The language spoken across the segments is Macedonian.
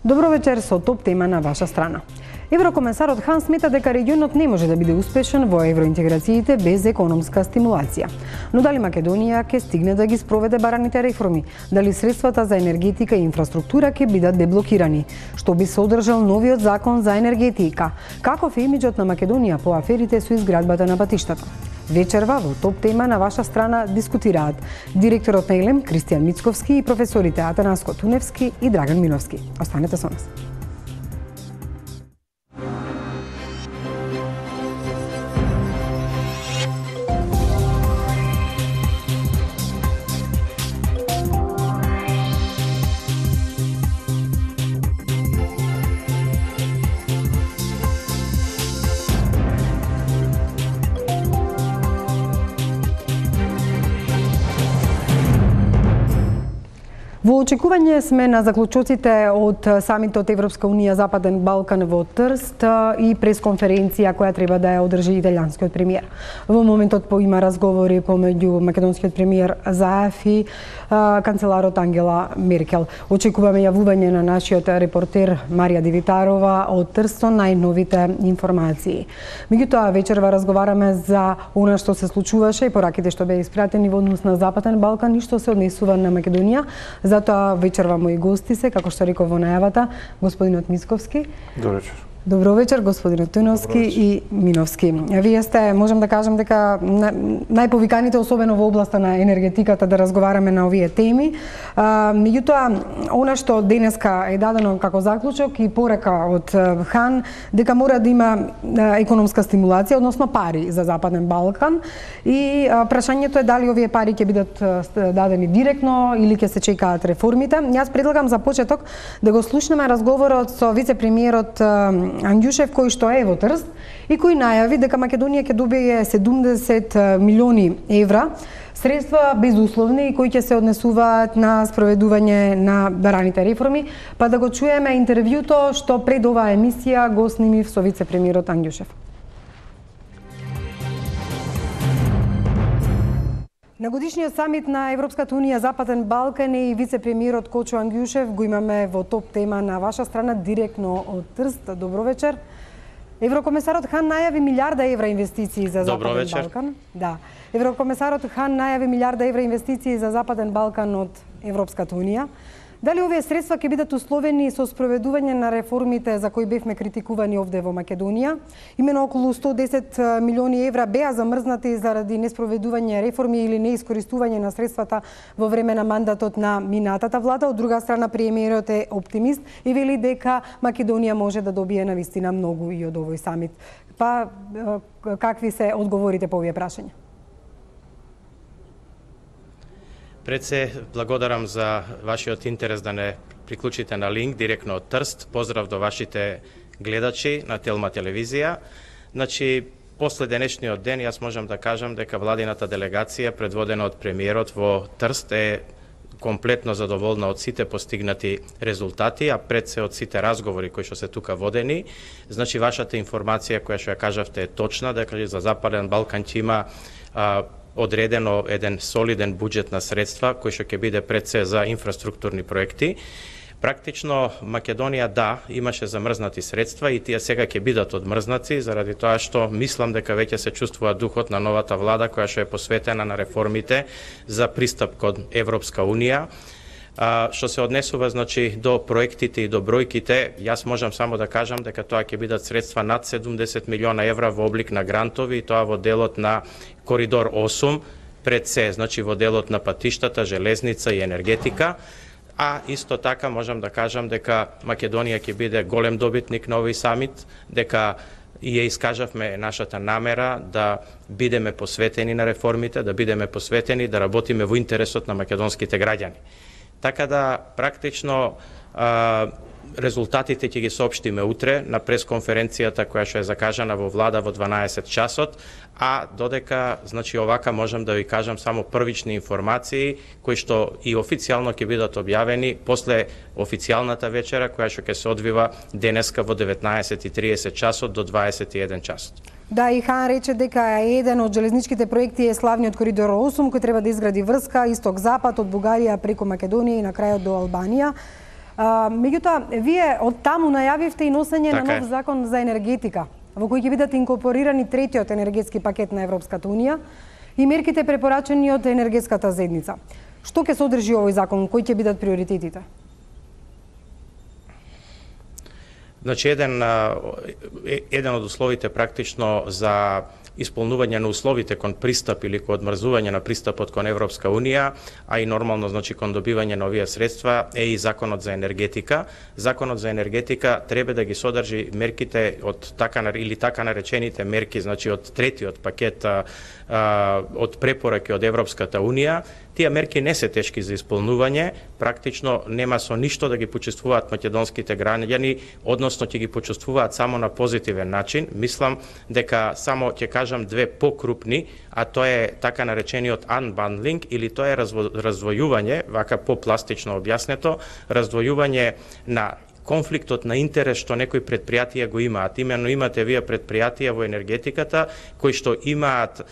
Добро вечер со топ тема на ваша страна. Еврокомесарот Хан смета дека регионот не може да биде успешен во евроинтеграциите без економска стимулација. Но дали Македонија ќе стигне да ги спроведе бараните реформи? Дали средствата за енергетика и инфраструктура ќе бидат деблокирани? Што би содржал новиот закон за енергетика? Каков е имиџот на Македонија по аферите со изградбата на патиштата? Вечерва во топ тема на ваша страна дискутираат директорот на ЕЛЕМ Кристијан Мицковски и професорите Атанаско Туневски и Драган Миновски. Останете со нас. Во очекување сме на заклучоците од самитот Европска Унија Западен Балкан во Трст и пресконференција која треба да ја одржи италијанскиот премиер. Во моментот има разговори помеѓу македонскиот премиер Заев и канцеларот Ангела Меркел. Очекуваме јавување на нашиот репортер Марија Дивитарова од Трст со најновите информации. Меѓутоа вечерва разговараме за она што се случуваше и пораките што беа испратени во однос на Западен Балкан и што се однесува на Македонија. Затоа вечерва мои гости се, како што реков во најавата, господинот Мицковски. Добро вечер. Добро вечер, господинот Туновски и Миновски. Вие сте, можам да кажам дека најповиканите, особено во областа на енергетиката, да разговараме на овие теми. Меѓутоа, она што денеска е дадено како заклучок и порека од Хан, дека мора да има економска стимулација, односно пари за Западен Балкан. И прашањето е дали овие пари ќе бидат дадени директно или ќе се чекаат реформите. Јас предлагам за почеток да го слушнеме разговорот со вице-премиерот Ангјушев, кој што е во Трст и кој најави дека Македонија ќе добие 70 милиони евра средства безусловни и кои ќе се однесуваат на спроведување на бараните реформи, па да го чуеме интервјуто што пред оваа емисија го снимив со вице-премиерот Ангјушев. На годишниот самит на Европската Унија Западен Балкан и вице-премиерот Кочо Ангјушев го имаме во топ тема на ваша страна директно од Трст. Добро вечер. Еврокомесарот Хан најави милиарда евра инвестиции за Западен Балкан. Да. Еврокомесарот Хан најави милиарда евра инвестиции за Западен Балкан од Европската Унија. Дали овие средства ќе бидат условени со спроведување на реформите за кои бевме критикувани овде во Македонија? Имено околу 110 милиони евра беа замрзнати заради неспроведување реформи или неискористување на средствата во време на мандатот на минатата влада. Од друга страна, премиерот е оптимист и вели дека Македонија може да добие навистина многу и од овој самит. Па, какви се одговорите по овие прашања? Пред се, благодарам за вашиот интерес да не приклучите на линк директно од Трст. Поздрав до вашите гледачи на Телма телевизија. Значи, после денешниот ден, јас можам да кажам дека владината делегација, предводена од премиерот во Трст, е комплетно задоволна од сите постигнати резултати, а пред се од сите разговори кои што се тука водени. Значи, вашата информација која што ја кажавте е точна, дека за Западен Балкан ќе има одредено еден солиден буџет на средства кој што ќе биде пред се за инфраструктурни проекти. Практично Македонија имаше замрзнати средства и тие сега ќе бидат одмрзнати заради тоа што мислам дека веќе се чувствува духот на новата влада која што е посветена на реформите за пристап кон Европска Унија. Што се однесува значи до проектите и до бројките, јас можам само да кажам дека тоа ќе бидат средства над 70 милиона евра во облик на грантови и тоа во делот на Коридор 8 пред се, значи во делот на патиштата, железница и енергетика. А исто така можам да кажам дека Македонија ќе биде голем добитник на овој самит, дека и ја искажавме нашата намера да бидеме посветени на реформите, да бидеме посветени да работиме во интересот на македонските граѓани. Така да, практично, резултатите ќе ги соопштиме утре на пресконференцијата која што е закажана во влада во 12 часот, а додека, значи, овака можам да ви кажам само првични информации кои што и официјално ќе бидат објавени после официјалната вечера која што ќе се одвива денеска во 19:30 часот до 21 часот. Да, и Хан рече дека еден од железничките проекти е славниот Коридор 8, кој треба да изгради врска исток-запад од Бугарија преку Македонија и на крајот до Албанија. Меѓутоа, вие од таму најавивте и носење на Така нов е. закон за енергетика, во кој ќе бидат инкорпорирани третиот енергетски пакет на Европската Унија и мерките препорачени од енергетската заедница. Што ќе содржи овој закон? Кои ќе бидат приоритетите? Значи, еден од условите практично за исполнување на условите кон пристап или кон одмрзување на пристапот кон Европска Унија, а и нормално значи кон добивање на овие средства е и законот за енергетика. Законот за енергетика треба да ги содржи мерките од така наречените мерки, значи од третиот пакет од препораки од Европската Унија. Тие мерки не се тешки за исполнување, практично нема со ништо да ги почувствуваат македонските граѓани, односно ќе ги почувствуваат само на позитивен начин. Мислам дека само ќе кажам две покрупни, а тоа е така наречениот unbundling или тоа е раздвојување, вака попластично објаснето, раздвојување на конфликтот на интерес што некои предпријатија го имаат. Имено имате вие предпријатија во енергетиката кои што имаат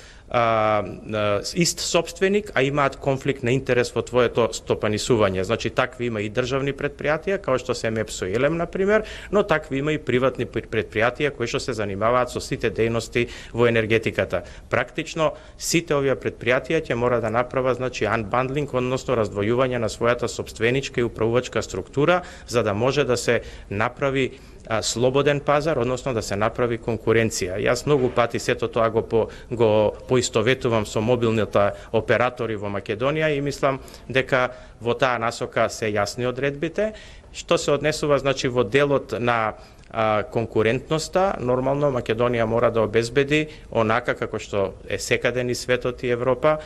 ист собственик, а имаат конфликт на интерес во твоето стопанисување. Значи, такви има и државни предпријатија, како што се МЕПСО и ЕЛЕМ, например, но такви има и приватни предпријатија кои што се занимаваат со сите дејности во енергетиката. Практично, сите овие предпријатија ќе мора да направат, значи, unbundling, односно раздвојување на својата собственичка и управувачка структура, за да може да се направи слободен пазар, односно да се направи конкуренција. Јас многу пати сето тоа го поистоветувам со мобилните оператори во Македонија и мислам дека во таа насока се јасни одредбите. Што се однесува, значи, во делот на конкурентноста, нормално Македонија мора да обезбеди, онака како што е секаде низ светот и Европа,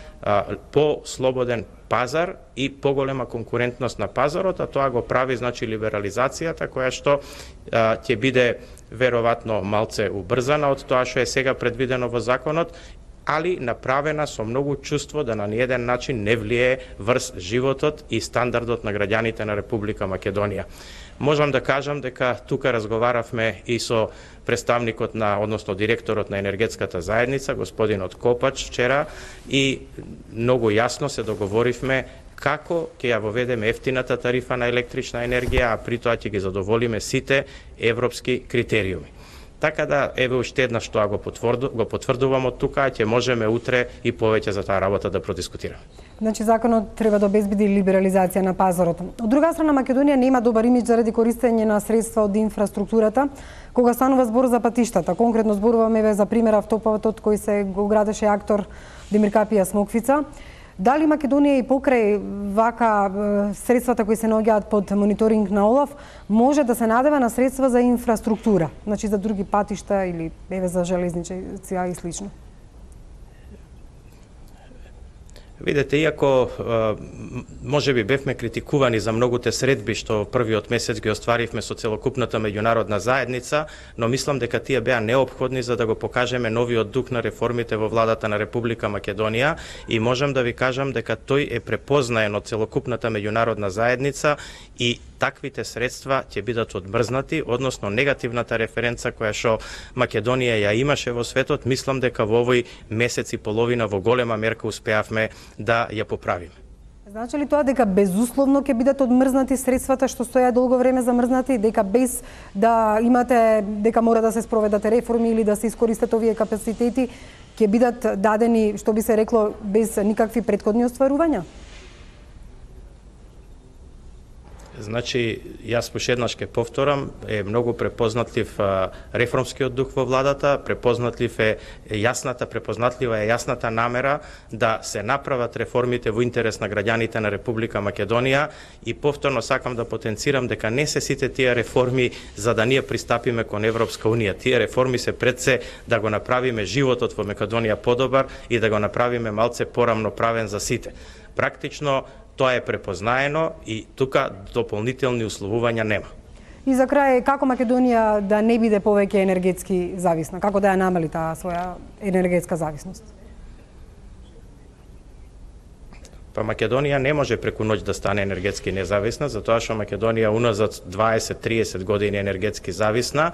по-слободен пазар и поголема конкурентност на пазарот, а тоа го прави, значи, либерализацијата, која што ќе биде веројатно малце убрзана од тоа што е сега предвидено во законот, али направена со многу чувство да на ниеден начин не влие врз животот и стандардот на граѓаните на Република Македонија. Можам да кажам дека тука разговаравме и со представникот на, односно директорот на енергетската заедница, господинот Копач, вчера, и многу јасно се договоривме како ќе ја воведеме ефтината тарифа на електрична енергија, а при тоа ќе ги задоволиме сите европски критериуми. Така да, еве уште една што го потврдувам од тука, ќе можеме утре и повеќе за таа работа да продискутираме. Значи, законот треба да обезбеди либерализација на пазарот. Од друга страна, Македонија нема добар имидж заради користење на средства од инфраструктурата, кога станува збор за патиштата. Конкретно зборуваме еве за пример автопатот кој се го градеше актор Демир Капија Смоквица. Дали Македонија и покрај вака средствата кои се наоѓаат под мониторинг на ОЛАФ може да се надева на средства за инфраструктура, значи за други патишта или еве за железничи и слично? Видете, иако може би бевме критикувани за многуте средби што првиот месец ги остваривме со целокупната меѓународна заедница, но мислам дека тие беа неопходни за да го покажеме новиот дух на реформите во владата на Република Македонија и можам да ви кажам дека тој е препознаен од целокупната меѓународна заедница и таквите средства ќе бидат одмрзнати, односно негативната референца која што Македонија ја имаше во светот, мислам дека во овој месец и половина во голема мерка успеавме да ја поправиме. Значи ли тоа дека безусловно ќе бидат одмрзнати средствата што стоја долго време замрзнати, дека без да имате, дека мора да се спроведат реформи или да се искористат овие капацитети, ќе бидат дадени, што би се рекло, без никакви претходни остварувања? Значи, јас пошеднаш ке повторам, е многу препознатлив реформскиот дух во владата, препознатлива е јасната намера да се направат реформите во интерес на граѓаните на Република Македонија и повторно сакам да потенцирам дека не се сите тие реформи за да ние пристапиме кон Европска Унија. Тие реформи се пред се да го направиме животот во Македонија подобар и да го направиме малце порамноправен за сите. Практично, тоа е препознаено и тука дополнителни условувања нема. И за крај, како Македонија да не биде повеќе енергетски зависна? Како да ја намали таа своја енергетска зависност? Па Македонија не може преку ноќ да стане енергетски независна, затоа што Македонија уназад 20-30 години енергетски зависна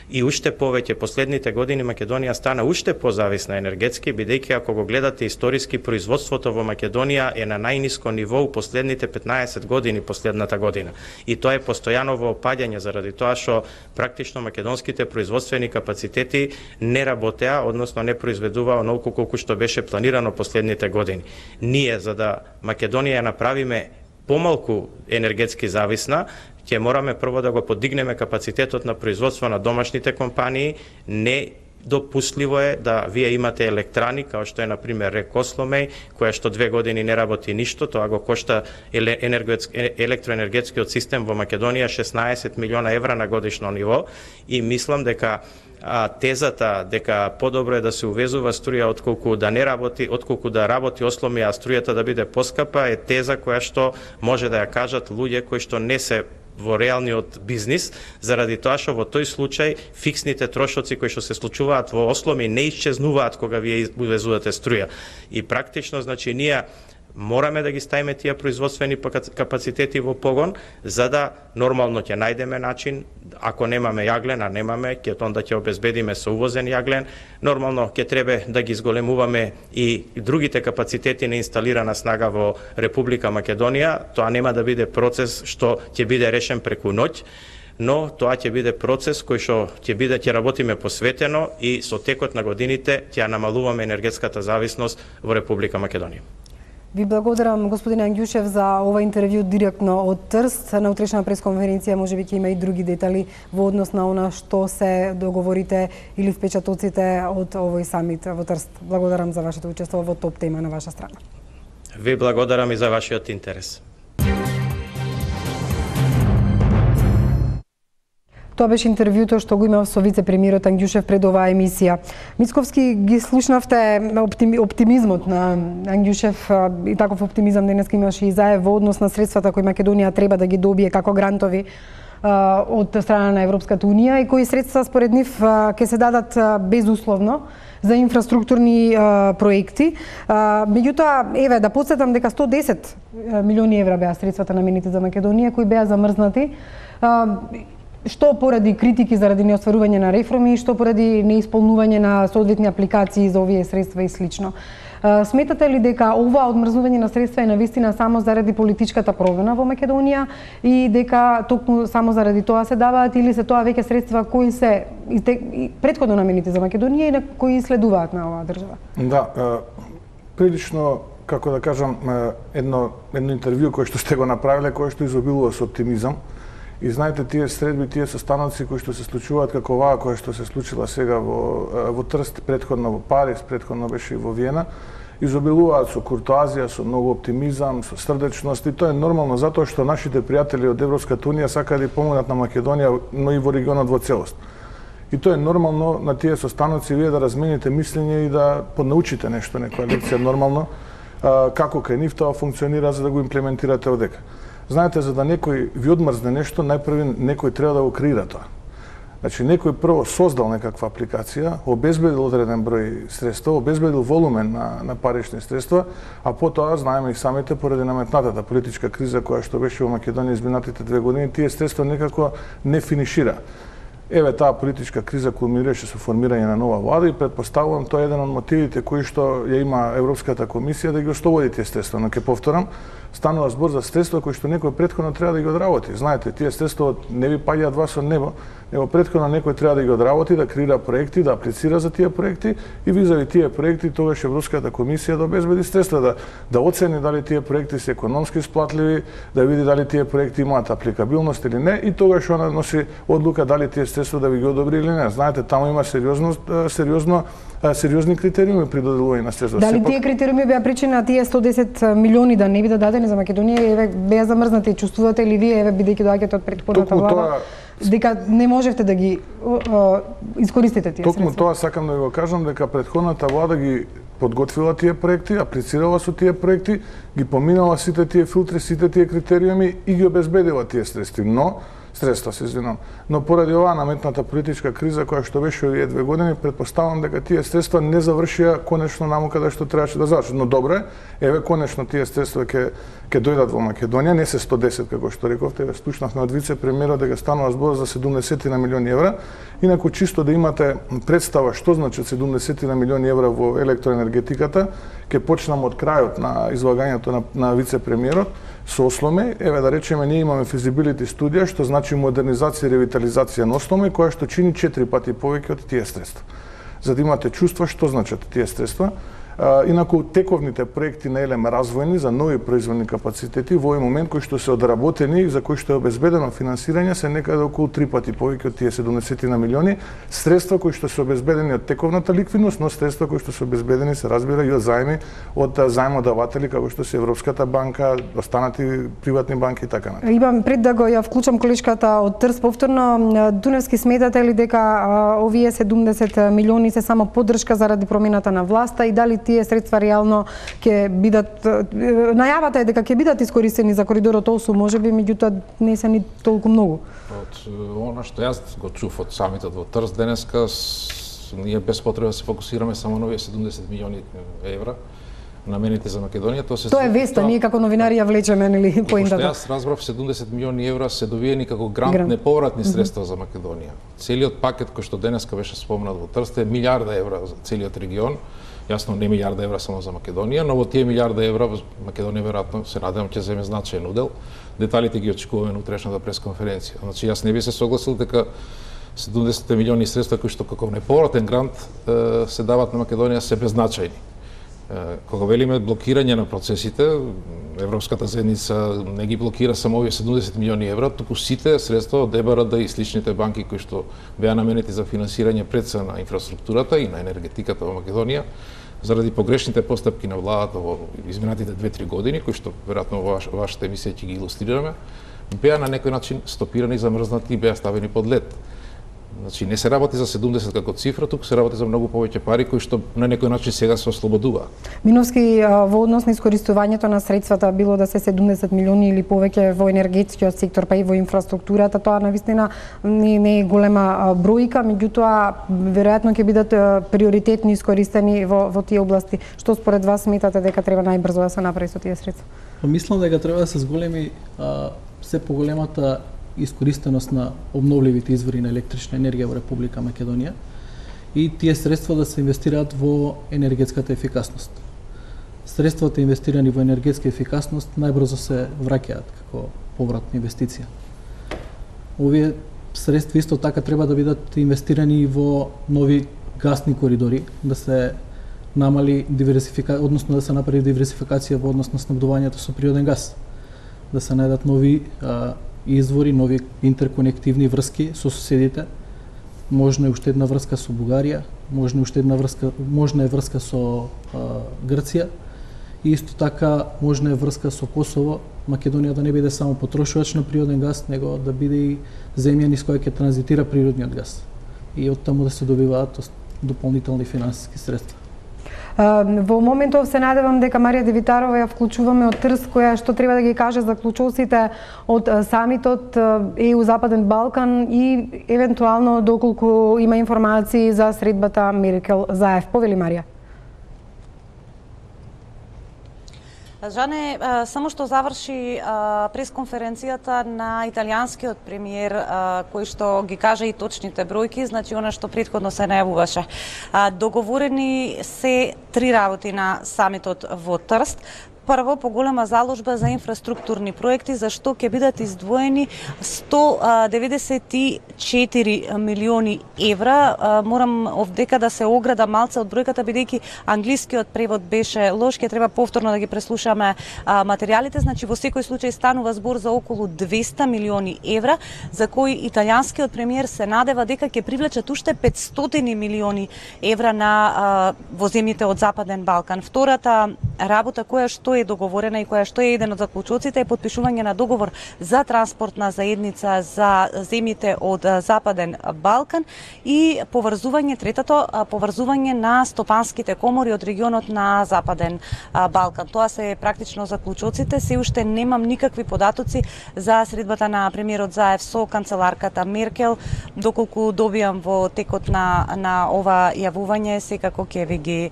и уште повеќе последните години Македонија стана уште позависна енергетски, бидејќи ако го гледате историски производството во Македонија е на најниско ниво у последните 15 години последната година. И тоа е постојано во опаѓање заради тоа што практично македонските производствени капацитети не работеа, односно не произведуваа онолку колку што беше планирано последните години. Ние за да Македонија направиме помалку енергетски зависна, ќе мораме прво да го подигнеме капацитетот на производство на домашните компании. Не допустливо е да вие имате електрани, као што е, например, РЕК Осломеј, која што 2 години не работи ништо, тоа го кошта електроенергетскиот систем во Македонија 16 милиона евра на годишно ниво и мислам дека тезата дека подобро е да се увезува струја отколку да не работи, отколку да работи Осломеј, а струјата да биде поскапа, е теза која што може да ја кажат луѓе кои што не се во реалниот бизнис, заради тоа што во тој случај фиксните трошоци кои што се случуваат во Осломеј не исчезнуваат кога вие увезувате струја. И практично, значи, ние мораме да ги ставиме тие производствени капацитети во погон, за да нормално ќе најдеме начин, ако немаме јаглен, а немаме, onda ќе обезбедиме со увозен јаглен, нормално ќе треба да ги изголемуваме и другите капацитети на инсталирана снага во Република Македонија. Тоа нема да биде процес што ќе биде решен преку ноќ, но тоа ќе биде процес кој што ќе работиме посветено и со текот на годините ќе ја намалуваме енергетската зависност во Република Македонија. Ви благодарам, господин Ангјушев, за ова интервју директно од Трст. На утрешна пресконференција можеби ќе има и други детали во однос на она што се договорите или впечатоците од овој самит во Трст. Благодарам за вашето учество во топ тема на ваша страна. Ви благодарам и за вашиот интерес. Тоа беше интервјуто што го имав со вице-премиерот Ангјушев пред оваа емисија. Мицковски, ги слушнавте оптимизмот на Ангјушев и таков оптимизам денес имаше и заев во однос на средствата кои Македонија треба да ги добие како грантови од страна на Европската унија и кои средства според нив ќе се дадат безусловно за инфраструктурни проекти. Меѓутоа, еве да потсетам дека 110 милиони евра беа средствата наменети за Македонија кои беа замрзнати. Што поради критики заради неостварување на реформи, што поради неисполнување на соодветни апликации за овие средства и слично. Сметате ли дека ова одмрзнување на средства е навистина само заради политичката промена во Македонија и дека токму само заради тоа се даваат или се тоа веќе средства кои се претходно наменети за Македонија и на кои следуваат на оваа држава? Да, прилично, како да кажам, едно интервју кое што сте го направиле, кое што изобилува со оптимизам. И знаете, тие средби, тие состаноци кои што се случуваат како оваа која што се случила сега во Трст, претходно во Париз, претходно беше и во Виена, изобилуваат со куртоазија, со многу оптимизам, со срдечност и тоа е нормално затоа што нашите пријатели од Европската унија сакаат да помогнат на Македонија, но и во регионот во целост. И тоа е нормално на тие состаноци вие да размените мислење и да поднаучите нешто, некоја лекција нормално, како кај нив тоа функционира за да го имплементирате одека. Знаете, за да некој ви одмрзне нешто, најпрви некој треба да го креира тоа. Значи, некој прво создал некаква апликација, обезбедил одреден број средства, обезбедил волумен на парични средства, а потоа, знаеме и самите, поради наметнатата политичка криза која што беше во Македонија изминатите 2 години, тие средства некако не финишира. Еве, таа политичка криза кулминираше со формирање на нова влада и предпоставувам тоа е еден од мотивите кои што ја има Европската комисија да ги ослободи тие средства. Но ќе повторам, станува збор за средства кои што некој претходно треба да ги одработи. Знаете, тие средства не ви паѓаат вас од небо, него претходно некој треба да ги одработи, да креира проекти, да аплицира за тие проекти и визави тие проекти тогаш Европската комисија да обезбеди средства, да оцени дали тие проекти се економски исплатливи, да види дали тие проекти имаат апликабилност или не и тогаш она носи одлука дали тие средства да ви ги одобри или не. Знаете, таму има сериозни критериуми при доделување на средства. Дали тие критериуми беа причина тие 110 милиони да не бидат дадени за Македонија, еве беа замрзнати, чувствувате ли вие, еве бидејќи доаѓате од претходната влада, дека не можевте да ги искористите тие средства? Токму тоа сакам да ви го кажам, дека претходната влада ги подготвила тие проекти, аплицирала со тие проекти, ги поминала сите тие филтри, сите тие критериуми и ги обезбедила тие средства. Но средства, се извинам. Но поради оваа наметната политичка криза која што беше овие 2 години, претпоставам дека тие средства не завршија конечно наму каде што требаше да завршат. Но добре, еве конечно тие средства ќе дојдат во Македонија, не се 110 како што рековте, еве слушнавме од вице-премиерот дека станува збор за 70 милиони евра. Инаку чисто да имате представа што значи 70 милиони евра во електроенергетиката, ќе почнам од крајот на излагањето на вице-премиерот со Осломе. Еве да речеме, ние имаме физибилити студија што значи модернизација и ревитализација на Осломе, која што чини 4 пати повеќе од тие средства. За да имате чувство што значат тие средства. Инаку тековните проекти на ЕЛЕМ развојни за нови производни капацитети во овој момент кои што се одработени, за кои што е обезбедено финансирање, се некаде околу 3 пати повеќе од тие 70 милиони средства кои што се обезбедени од тековната ликвидност, но средства кои што се обезбедени се разбира и од заеми од заемодаватели како што се Европската банка, останати приватни банки и така натаму. Имам пред да го ја вклучам колешката од Трст повторно. Дуневски, сметате ли дека овие 70 милиони се само поддршка заради промената на власта и дали тие средства реално ќе бидат, најавата е дека ќе бидат искористени за коридорот 8, можеби, меѓутоа не се ни толку многу. Од она што јас го чув од самитот во Трст денеска, ние без потреба се фокусираме само на овие 70 милиони евра наменети за Македонија. Тоа е веста, ние како новинари ја влечеме, нели, поентата. Јас разбрав 70 милиони евра се добиени како грант неповратни средства за Македонија. Целиот пакет кој што денеска беше спомнат во Трст е милиарда евра за целиот регион. Јасно, не милиарда евра само за Македонија, но во тие милиарда евра Македонија веројатно се надевам ќе земе значаен удел. Деталите ги очекуваме на утрешната пресконференција. Значи јас не би се согласил дека 70 милиони средства кои што како неповратен грант се дават на Македонија се беззначајни. Кога велиме блокирање на процесите, Европската заедница не ги блокира само овие 70 милиони евра, туку сите средства од ЕБРД и сличните банки кои што беа наменети за финансирање предса на инфраструктурата и на енергетиката во Македонија, заради погрешните постапки на владата во изминатите 2-3 години, кои што веројатно во вашата емисија ќе ги илустрираме, беа на некој начин стопирани, замрзнати и беа ставени под лед. Значи не се работи за 70 како цифра, туку се работи за многу повеќе пари кои што на некој начин сега се ослободуваат. Миновски, во однос на искористувањето на средствата, било да се 70 милиони или повеќе во енергетскиот сектор, па и во инфраструктурата, тоа навистина не е голема бројка, меѓутоа веројатно ќе бидат приоритетно искористени во тие области. Што според вас сметате дека треба најбрзо да се направи со тие средства? Мислам дека треба да се зголеми се поголемата искористеност на обновливите извори на електрична енергија во Република Македонија и тие средства да се инвестираат во енергетската ефикасност. Средствата инвестирани во енергетска ефикасност најбрзо се враќаат како повратна инвестиција. Овие средства исто така треба да бидат инвестирани во нови гасни коридори, да се намали односно да се направи диверсификација во однос на снабдувањето со природен газ, да се најдат нови извори, нови интерконективни врски со соседите. Можна е уште една врска со Бугарија, можна е врска со Грција и исто така можна е врска со Косово. Македонија да не биде само потрошувач на природен газ, него да биде и земја низ која ќе транзитира природниот газ и од таму да се добиваат дополнителни финансиски средства. Во моментов се надевам дека Марија Девитарова ја вклучуваме од Трст, која што треба да ги каже заклучоците од самитот ЕУ Западен Балкан и евентуално доколку има информации за средбата Меркел-Заев. Повели Марија. Жане, само што заврши пресконференцијата на италијанскиот премиер, кој што ги кажа и точните бројки, значи она што претходно се најавуваше. Договорени се 3 работи на самитот во Трст. Прво, поголема заложба за инфраструктурни проекти, за што ќе бидат издвоени 194 милиони евра. Морам овдека да се ограда малце од бројката, бидејќи англискиот превод беше лош, ќе треба повторно да ги преслушаме материјалите. Значи, во секој случај станува збор за околу 200 милиони евра, за кои италијанскиот премиер се надева дека ќе привлечат уште 500 милиони евра во земјите од Западен Балкан. Втората работа која што е договорена и која што е еден од заклучоците е подпишување на договор за транспортна заедница за земјите од Западен Балкан и поврзување, третото, поврзување на стопанските комори од регионот на Западен Балкан. Тоа се практично заклучоците. Се уште немам никакви податоци за средбата на премиерот Заев со канцеларката Меркел. Доколку добијам во текот на ова јавување, секако ќе ви ги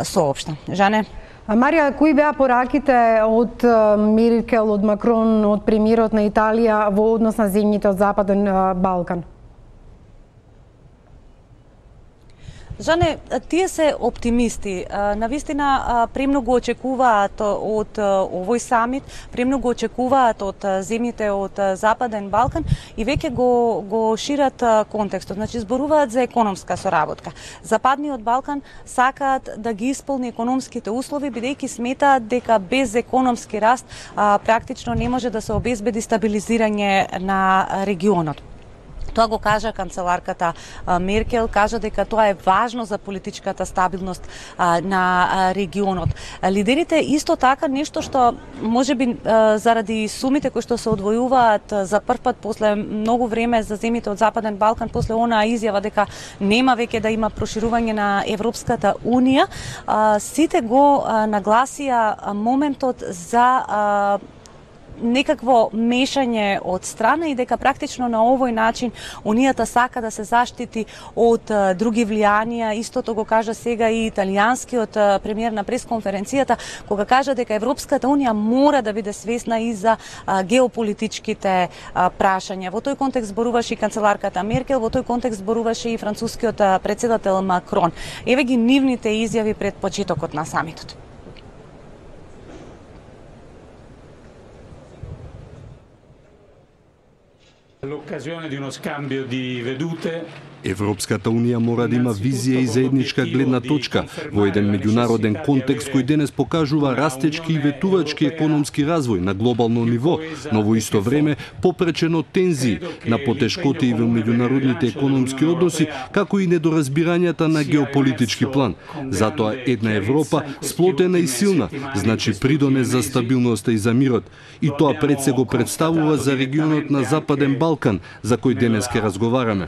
соопштам. Жане? Марија, кои беа пораките од Меркел, од Макрон, од премиерот на Италија во однос на земјите од Западен Балкан? Жане, тие се оптимисти. Навистина премногу очекуваат од овој самит, премногу очекуваат од земјите од Западен Балкан и веќе го шират контекстот. Значи, зборуваат за економска соработка. Западниот Балкан сакаат да ги исполни економските услови, бидејќи сметаат дека без економски раст практично не може да се обезбеди стабилизирање на регионот. Тоа го кажа канцеларката Меркел, кажа дека тоа е важно за политичката стабилност на регионот. Лидерите исто така нешто што можеби заради сумите кои што се одвојуваат за прв пат после многу време за земјите од Западен Балкан, после онаа изјава дека нема веќе да има проширување на Европската Унија, сите го нагласија моментот за некакво мешање од страна и дека практично на овој начин Унијата сака да се заштити од други влијанија. Истото го кажа сега и италијанскиот премиер на пресконференцијата, кога кажа дека Европската Унија мора да биде свесна и за геополитичките прашања. Во тој контекст зборуваше и канцеларката Меркел, во тој контекст зборуваше и францускиот претседател Макрон. Еве ги нивните изјави пред почетокот на самитот. L'occasione di uno scambio di vedute. Европската Унија мора да има визија и заедничка гледна точка во еден меѓународен контекст кој денес покажува растечки и ветувачки економски развој на глобално ниво, но во исто време попречено тензии на потешкоти и во меѓународните економски односи, како и недоразбирањата на геополитички план. Затоа една Европа сплотена и силна значи придонес за стабилноста и за мирот. И тоа пред се го представува за регионот на Западен Балкан, за кој денес ќе разговараме.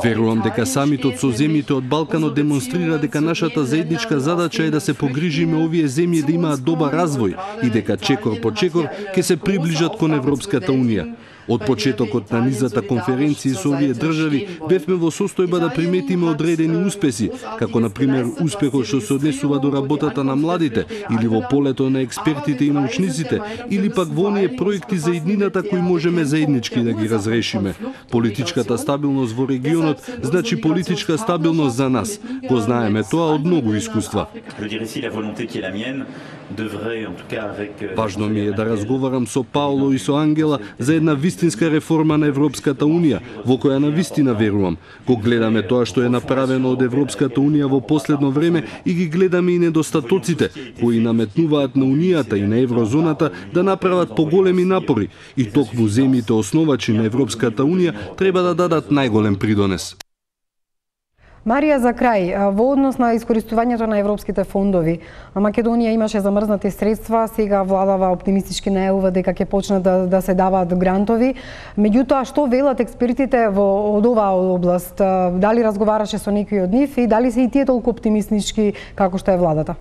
Верувам дека самитот со земјите од Балканот демонстрира дека нашата заедничка задача е да се погрижиме овие земји да имаат добар развој и дека чекор по чекор ќе се приближат кон Европската Унија. Од почетокот на низата конференции со овие држави бевме во состојба да приметиме одредени успеси, како на пример успехот што се однесува до работата на младите или во полето на експертите и научниците, или пак во оние проекти за иднината кои можеме заеднички да ги разрешиме. Политичката стабилност во регионот значи политичка стабилност за нас. Го знаеме тоа од многу искуства. Важно ми е да разговарам со Пауло и со Ангела за една вистинска реформа на Европската Унија, во која на вистина верувам. Го гледаме тоа што е направено од Европската Унија во последно време и ги гледаме и недостатоците, кои наметнуваат на Унијата и на еврозоната да направат поголеми напори, и токму земјите основачи на Европската Унија треба да дадат најголем придонес. Марија, за крај, во однос на искористувањето на европските фондови, Македонија имаше замрзнати средства, сега владава оптимистички најавува дека ќе почнат да се даваат грантови. Меѓутоа, што велат експертите од оваа област? Дали разговараше со некои од нив и дали се и тие толку оптимистички како што е владата?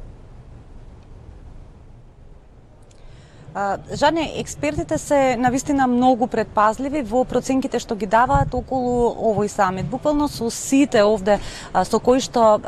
Жане, експертите се навистина многу предпазливи во проценките што ги даваат околу овој самит. Буквално со сите овде со кои што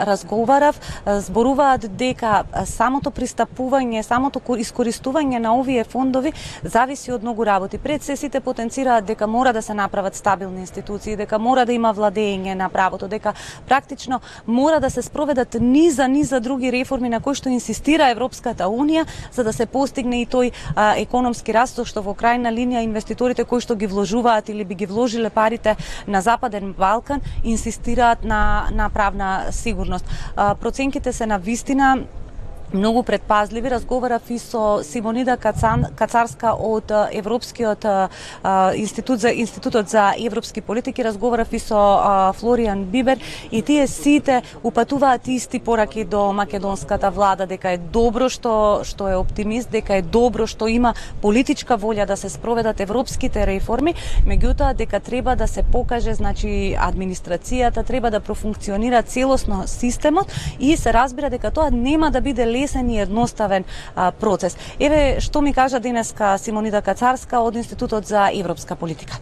разговарав, зборуваат дека самото пристапување, самото искористување на овие фондови зависи од многу работи. Пред се сите потенцираат дека мора да се направат стабилни институции, дека мора да има владење на правото, дека практично мора да се спроведат низа други реформи на кои што инсистира Европската Унија за да се постигне и тој економски раст, што во крајна линија инвеститорите кои што ги вложуваат или би ги вложиле парите на Западен Балкан инсистираат на правна сигурност. Проценките се на вистина многу предпазливи. Разговарав и со Симонида Кацарска од Европскиот Институтот за европски политики, разговарав и со Флоријан Бибер, и тие сите упатуваат исти пораки до македонската влада, дека е добро што е оптимист, дека е добро што има политичка волја да се спроведат европските реформи, меѓутоа дека треба да се покаже, значи администрацијата треба да профункционира целосно системот, и се разбира дека тоа нема да биде лесен и едноставен процес. Еве што ми кажа денеска Симонида Кацарска од Институтот за европска политика.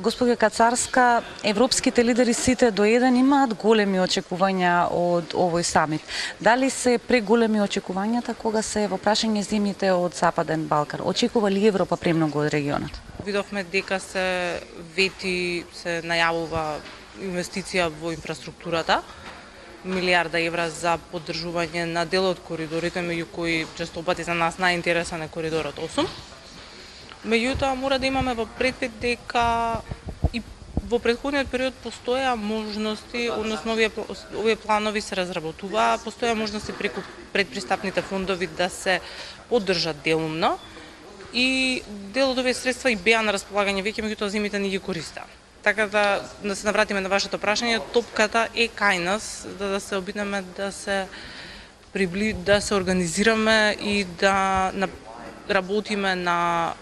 Господја Кацарска, европските лидери сите до еден имаат големи очекувања од овој самит. Дали се преголеми очекувањата кога се во прашање земјите од Западен Балкан? Очекува ли Европа премногу од регионот? Видовме дека се најавува инвестиција во инфраструктурата, милиарда евра за поддржување на дел од коридорите, меѓу кои честопати за нас најинтересен е коридорот 8. Меѓутоа мора да имаме во предвид дека и во претходниот период постоја можности, односно овие планови се разработуваа, постоја можности преку предпристапните фондови да се поддржат делумно, и дел од овие средства и беа на располагање веќе, меѓутоа земјите не ги користеа. Така да се навратиме на вашето прашање, топката е кај нас, да се обидеме да се организираме и да работиме на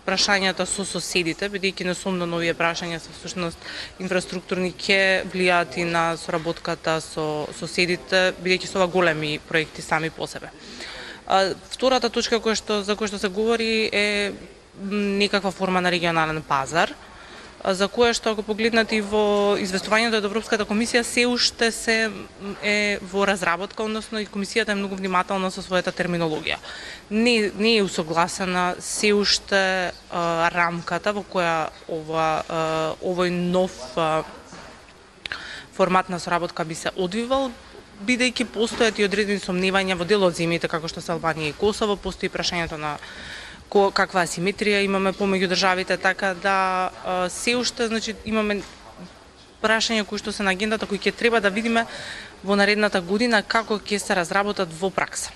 прашањата со соседите, бидејќи несомнено овие прашања се всушност инфраструктурни, ќе влијаат и на соработката со соседите, бидејќи се ова големи проекти сами по себе. Втората точка за која што се говори е некаква форма на регионален пазар, за која што, ако погледнете и во известувањето од Европската комисија, се уште се е во разработка, односно и комисијата е многу внимателна со својата терминологија. Не е усогласена се уште рамката во која овој нов формат на соработка би се одвивал, бидејќи постојат и одредени сомневања во дел од земјите, како што се Албанија и Косово, постои прашањето на каква асиметрија имаме помеѓу државите, така да се уште, значи, имаме прашања кои што се на агендата, кои ќе треба да видиме во наредната година како ќе се разработат во пракса.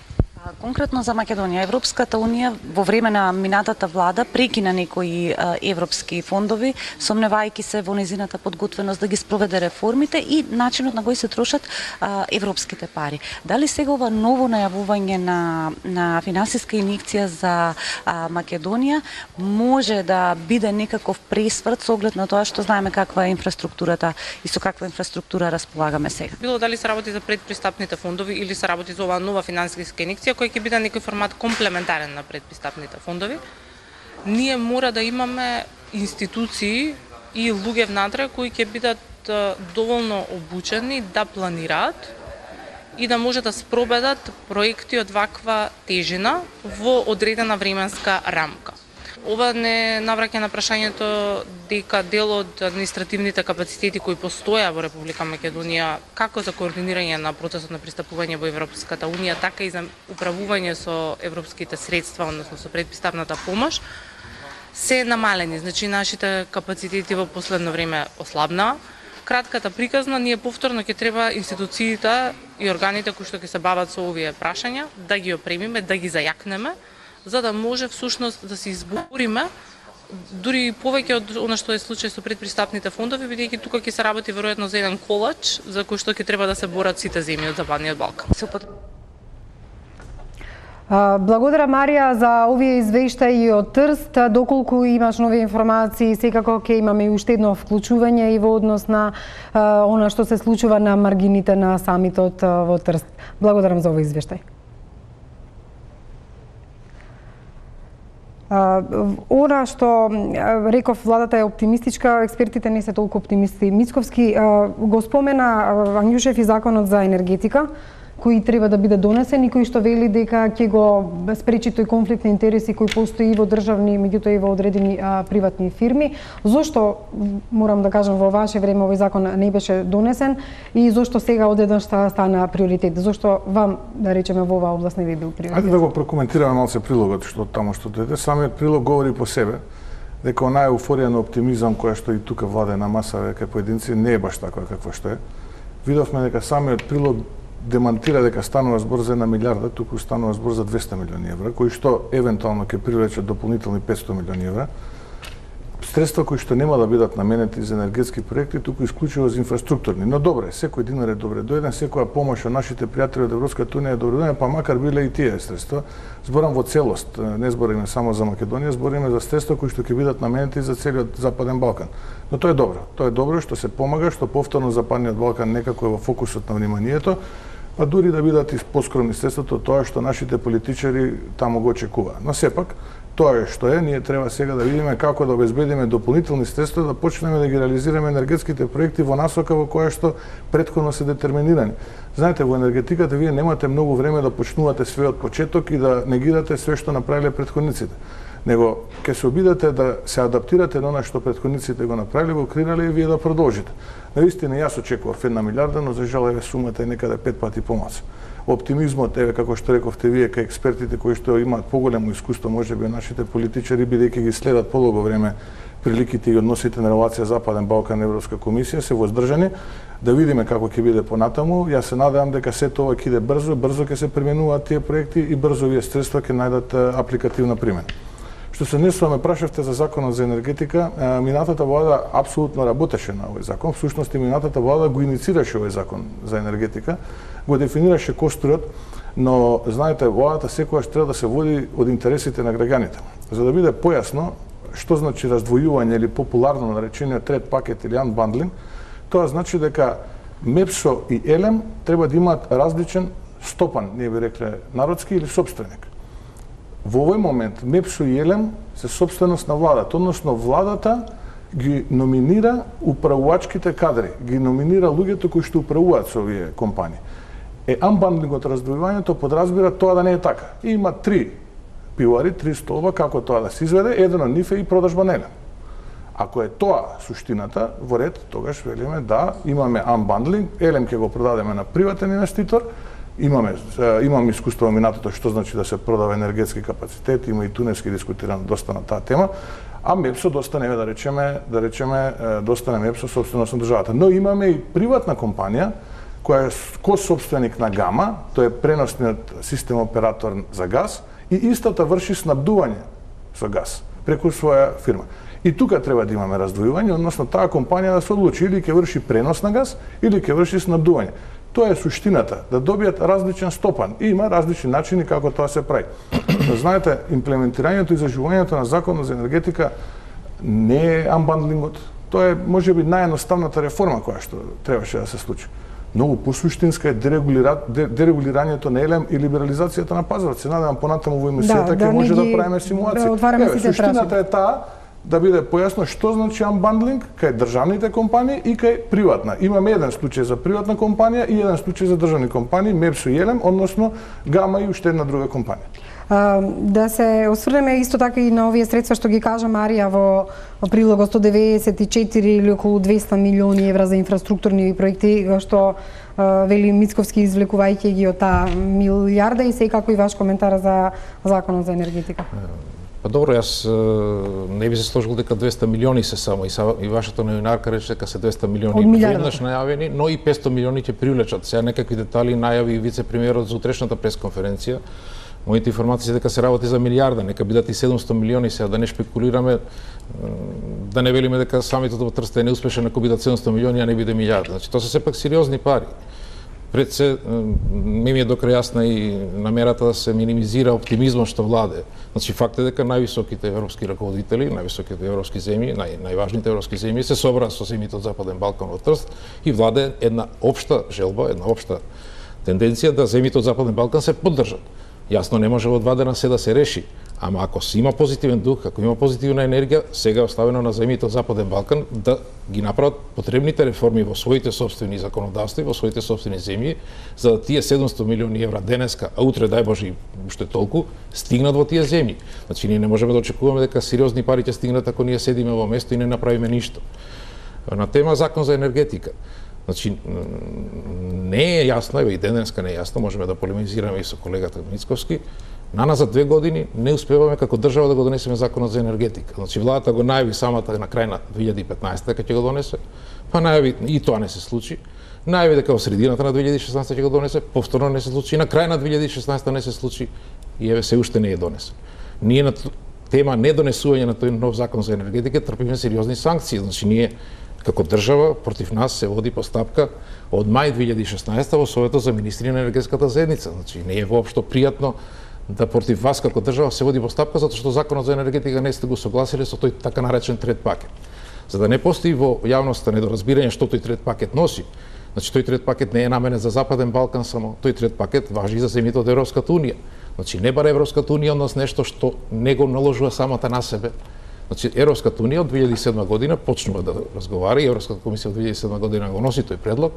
Конкретно за Македонија, Европската Унија во време на минатата влада прекина некои европски фондови, сомневајќи се во незината подготвеност да ги спроведе реформите и начинот на кој се трошат европските пари. Дали сега ова ново најавување на финансиска инjekција за Македонија може да биде некаков пресврт со оглед на тоа што знаеме каква е инфраструктурата и со каква инфраструктура располагаме сега? Било дали се работи за предпристапните фондови или се работи за оваа нова финансиска инjekција кој ќе биде некој формат комплементарен на предпристапните фондови, ние мора да имаме институции и луѓе внатре кои ќе бидат доволно обучени да планираат и да може да спроведат проекти од ваква тежина во одредена временска рамка. Ова не навраќа на прашањето дека дел од административните капацитети кои постоја во Република Македонија, како за координирање на процесот на пристапување во Европската Унија, така и за управување со европските средства, односно со предпристапната помош, се намалени. Значи, нашите капацитети во последно време ослабнаа. Кратката приказна, ние повторно ќе треба институциите и органите кои што ќе се бават со овие прашања да ги опремиме, да ги зајакнеме, за да може всушност да се избориме дури повеќе од она што е случај со предпристапните фондови, бидејќи тука ќе се работи веројатно за еден колач за кој што ќе треба да се борат сите земји од Западниот Балкан. Благодарам, Марија, за овие извештаи од Трст. Доколку имаш нови информации, секако ќе имаме и уште едно вклучување и во однос на она што се случува на маргините на самитот во Трст. Благодарам за овој извештај. Ора што реков, владата е оптимистичка, експертите не се толку оптимисти. Мицковски го спомена Ангјушев и законот за енергетика, кој треба да биде донесен и кој што вели дека ќе го спречи тој конфликт на интереси кој постои во државни, меѓутоа и во одредени приватни фирми. Зошто, морам да кажам, во ваше време овој закон не беше донесен и зошто сега одеднаш стана приоритет? Зошто вам, да речеме, во оваа област не ви бил приоритет? Ајде да го прокоментираме малце прилогот, што таму што дојде. Самиот прилог говори по себе, дека онаа еуфорија на оптимизам која што и тука владе на маса дека поединци не е баш таква каква што е. видовме дека самиот прилог демантира дека станува збор за 1 милиарда, туку станува збор за 200 милиони евра, кои што евентуално ќе привлечат дополнителни 500 милиони евра. Средства кои што нема да бидат наменети за енергетски проекти, туку исклучиво за инфраструктурни. Но добре, секој динар е добре дојден, секоја помош од нашите пријатели од Европската унија е добре дојден, па макар биле и тие средства. Зборам во целост, не збориме само за Македонија, збориме за средства кои што ќе бидат наменети за целиот Западен Балкан. Но тоа е добро. Тоа е добро што се помага, што повторно Западниот Балкан некако е во фокусот на вниманието, па дури да бидат и поскромни средствата тоа што нашите политичари таму го очекуваат. Но сепак, тоа е што е, ние треба сега да видиме како да обезбедиме дополнителни средства да почнеме да ги реализираме енергетските проекти во насока во која што претходно се детерминирани. Знаете, во енергетиката вие немате многу време да почнувате све од почеток и да негирате све што направиле претходниците. Него ќе се обидете да се адаптирате на она што претходниците го направиле, го креирале и вие да продолжите. Навистина јас очекував 1 милиарда, но за жал еве сумата е некаде 5 пати помалку. Оптимизмот, еве како што рековте вие, кај експертите кои што имаат поголемо искуство, можеби нашите политичари, бидејќи ги следат подолго време приликите и односите на релација Западен Балкан Европска комисија, се воздржани да видиме како ќе биде понатаму. Јас се надевам дека сето ова ќе иде брзо, брзо ќе се применуваат тие проекти и брзо овие средства ќе најдат апликативна примена. Што се несуваме, прашавте за законот за енергетика, минатата влада апсолутно работеше на овој закон. Всушност и минатата влада го иницираше овој закон за енергетика, го дефинираше костурот, но знаете, владата секогаш треба да се води од интересите на граѓаните. За да биде појасно што значи раздвојување или популарно наречениот трет пакет или unbundling, тоа значи дека МЕПСО и ЕЛЕМ треба да имаат различен стопан, ние би рекле народски или собственик. Во овој момент МЕПСО и ЕЛЕМ се собственост на владата, односно владата ги номинира управувачките кадри, ги номинира луѓето кои што управуваат со овие компании. Unbundlingот, раздвојувањето подразбира тоа да не е така. И има 3 пилари, 3 столба како тоа да се изведе, еден од нив е и продажба на ЕЛЕМ. Ако е тоа суштината, во ред, тогаш велиме да имаме unbundling, ЕЛЕМ ќе го продадеме на приватен инвеститор, имам искуство во минатото што значи да се продава енергетски капацитет, има и туневски дискутирано доста на таа тема, а МЕПСО достане да речеме достане МЕПСО собственост на државата. Но имаме и приватна компанија која е кособственик на Гама, тој е преносниот систем оператор за газ и истата врши снабдување со газ преку своја фирма. И тука треба да имаме раздвојување, односно таа компанија да се одлучи или ќе врши пренос на газ или ќе врши снабдување. Тоа е суштината, да добијат различен стопан. И има различни начини како тоа се прави. Знаете, имплементирањето и заживувањето на законот за енергетика не е unbundlingот. Тоа е можеби наједноставната реформа која што требаше да се случи. Многу посуштинска е дерегулирањето на ЕЛЕМ и либерализацијата на пазарот. Се надевам понатаму во емисијата ќе може да правиме симулации. Суштината е таа да биде појасно што значи unbundling кај државните компании и кај приватна. Имаме еден случај за приватна компанија и еден случај за државни компании, МЕПСО и ЕЛЕМ, односно Гама и уште една друга компанија. Да се осврнеме исто така и на овие средства што ги кажа Марија во прилогот 194 или околу 200 милиони евра за инфраструктурни проекти, што вели Мицковски извлекувајќи ги од таа милиарда и секако и ваш коментар за законот за енергетика. Па добро, јас не би се сложил дека 200 милиони се само и вашата новинарка рече дека се 200 милиони веднаш најавени, но и 500 милиони ќе привлечат. Сега некакви детали најави и вице-премиерот за утрешната пресконференција. Моите информации дека се работи за милиарда, нека бидат и 700 милиони, сега да не шпекулираме, да не велиме дека самитот во Трст е неуспешен ако бидат 700 милиони, а не биде милиарда. Значи тоа се сепак сериозни пари. Пред се, ми е докрај јасна и намерата да се минимизира оптимизмот што владе. Значи факт е дека највисоките европски раководители, највисоките европски земји, најважните европски земји се собраа со земјите од Западен Балкан во Трст и владе една општа желба, една општа тенденција да земјите од Западен Балкан се поддржат. Јасно не може во 2 дена се да се реши, ама ако се има позитивен дух, ако има позитивна енергија, сега е оставено на земјите од Западен Балкан да ги направат потребните реформи во своите собствени законодавства и во своите собствени земји, за да тие 700 милиони евра денеска, а утре дај Боже и уште толку, стигнат во тие земји. Значи ние не можеме да очекуваме дека сериозни пари ќе стигнат ако ние седиме во место и не направиме ништо. На тема закон за енергетика. Значи, не е јасно, и денеска не е јасно, можеме да полемизираме и со колегата Мицковски, за 2 години не успеваме како држава да го донесеме законот за енергетика. Значи, владата го најави самата на крај на 2015 дека ќе го донесе, па најави и тоа не се случи. Најави дека во средината на 2016 ќе го донесе, повторно не се случи, и на крај на 2016 не се случи и еве се уште не е донесен. Ние на тема недонесување на тој нов закон за енергетика трпиме сериозни санкции. Значи ние како држава против нас се води постапка од мај 2016 во Советот за министри на енергетската заедница. Значи не е воопшто пријатно да против вас како држава се води постапка затоа што законот за енергетика не сте го согласиле со тој така наречен трет пакет. За да не постои во јавноста недоразбирање што тој трет пакет носи. Значи тој трет пакет не е наменет за Западен Балкан само, тој трет пакет важи и за земјите од Европската унија. Значи не бара Европската унија од нас нешто што не го наложува самата на себе. Значи Европската унија од 2007 година почнува да разговара и Европската комисија од 2007 година го носи тој предлог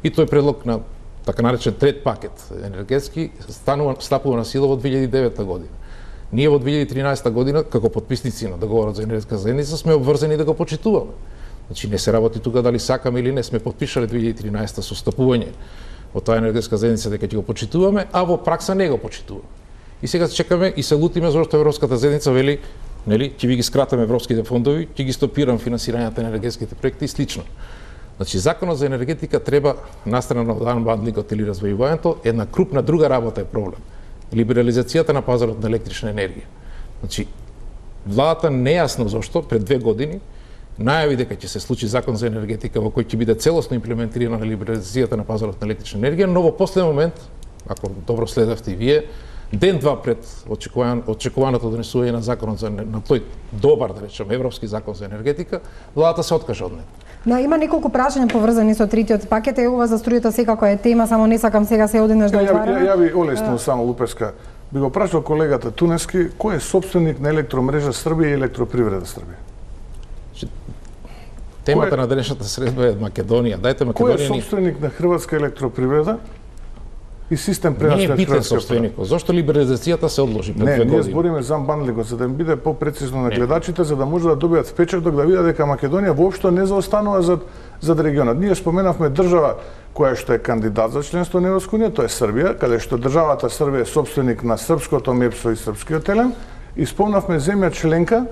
и тој предлог на така наречен трет пакет енергетски стапува на сила во 2009 година. Ние во 2013 година како потписници на договорот за енергетска заедница сме обврзани да го почитуваме. Значи не се работи тука дали сакаме или не, сме потпишале 2013 со стапување во таа енергетска заедница дека ќе го почитуваме, а во пракса не го почитуваме. И сега чекаме и се лутиме зашто Европската заедница вели, нели, ќе ви ги скратаме европските фондови, ќе ги стопирам финансирањето на енергетските проекти и слично. Значи законот за енергетика треба настрана од анбандлингот или развојувањето, една крупна друга работа е проблем. Либерализацијата на пазарот на електрична енергија. Значи владата нејасно зашто пред 2 години најави дека ќе се случи закон за енергетика во кој ќе биде целосно имплементирана либерализацијата на пазарот на електрична енергија, но во последен момент, ако добро следевте и вие, ден-два пред очекуваното донесување на законот на тој добар, да речеме, европски закон за енергетика, владата се откажа од него. Но има неколку прашања поврзани со третиот пакет, е ова за струјата секако е тема, само не сакам сега се одеднаш да отвараме. Ја би олеснил само Лупеска. Би го прашал колегата Тунески, кој е сопственик на електромрежа Србија и електропривреда Србија? Темата на денешната средба е Македонија. Дајте Македонија. Кој е сопственик на хрватска електропривреда и систем пренос на хрватска сопственикот? Зошто либерализацијата се одложи пред 2 години? Не, ние збориме за бандлигот, за да им биде попрецизно на гледачите, за да може да добијат впечаток да видат дека Македонија воопшто не заостанува зад регионот. Ние споменавме држава која што е кандидат за членство на Европска унија, тоа е Србија, каде што државата Србија е сопственик на српското МЕПСО и српскиот Телем, и спомнавме земја членка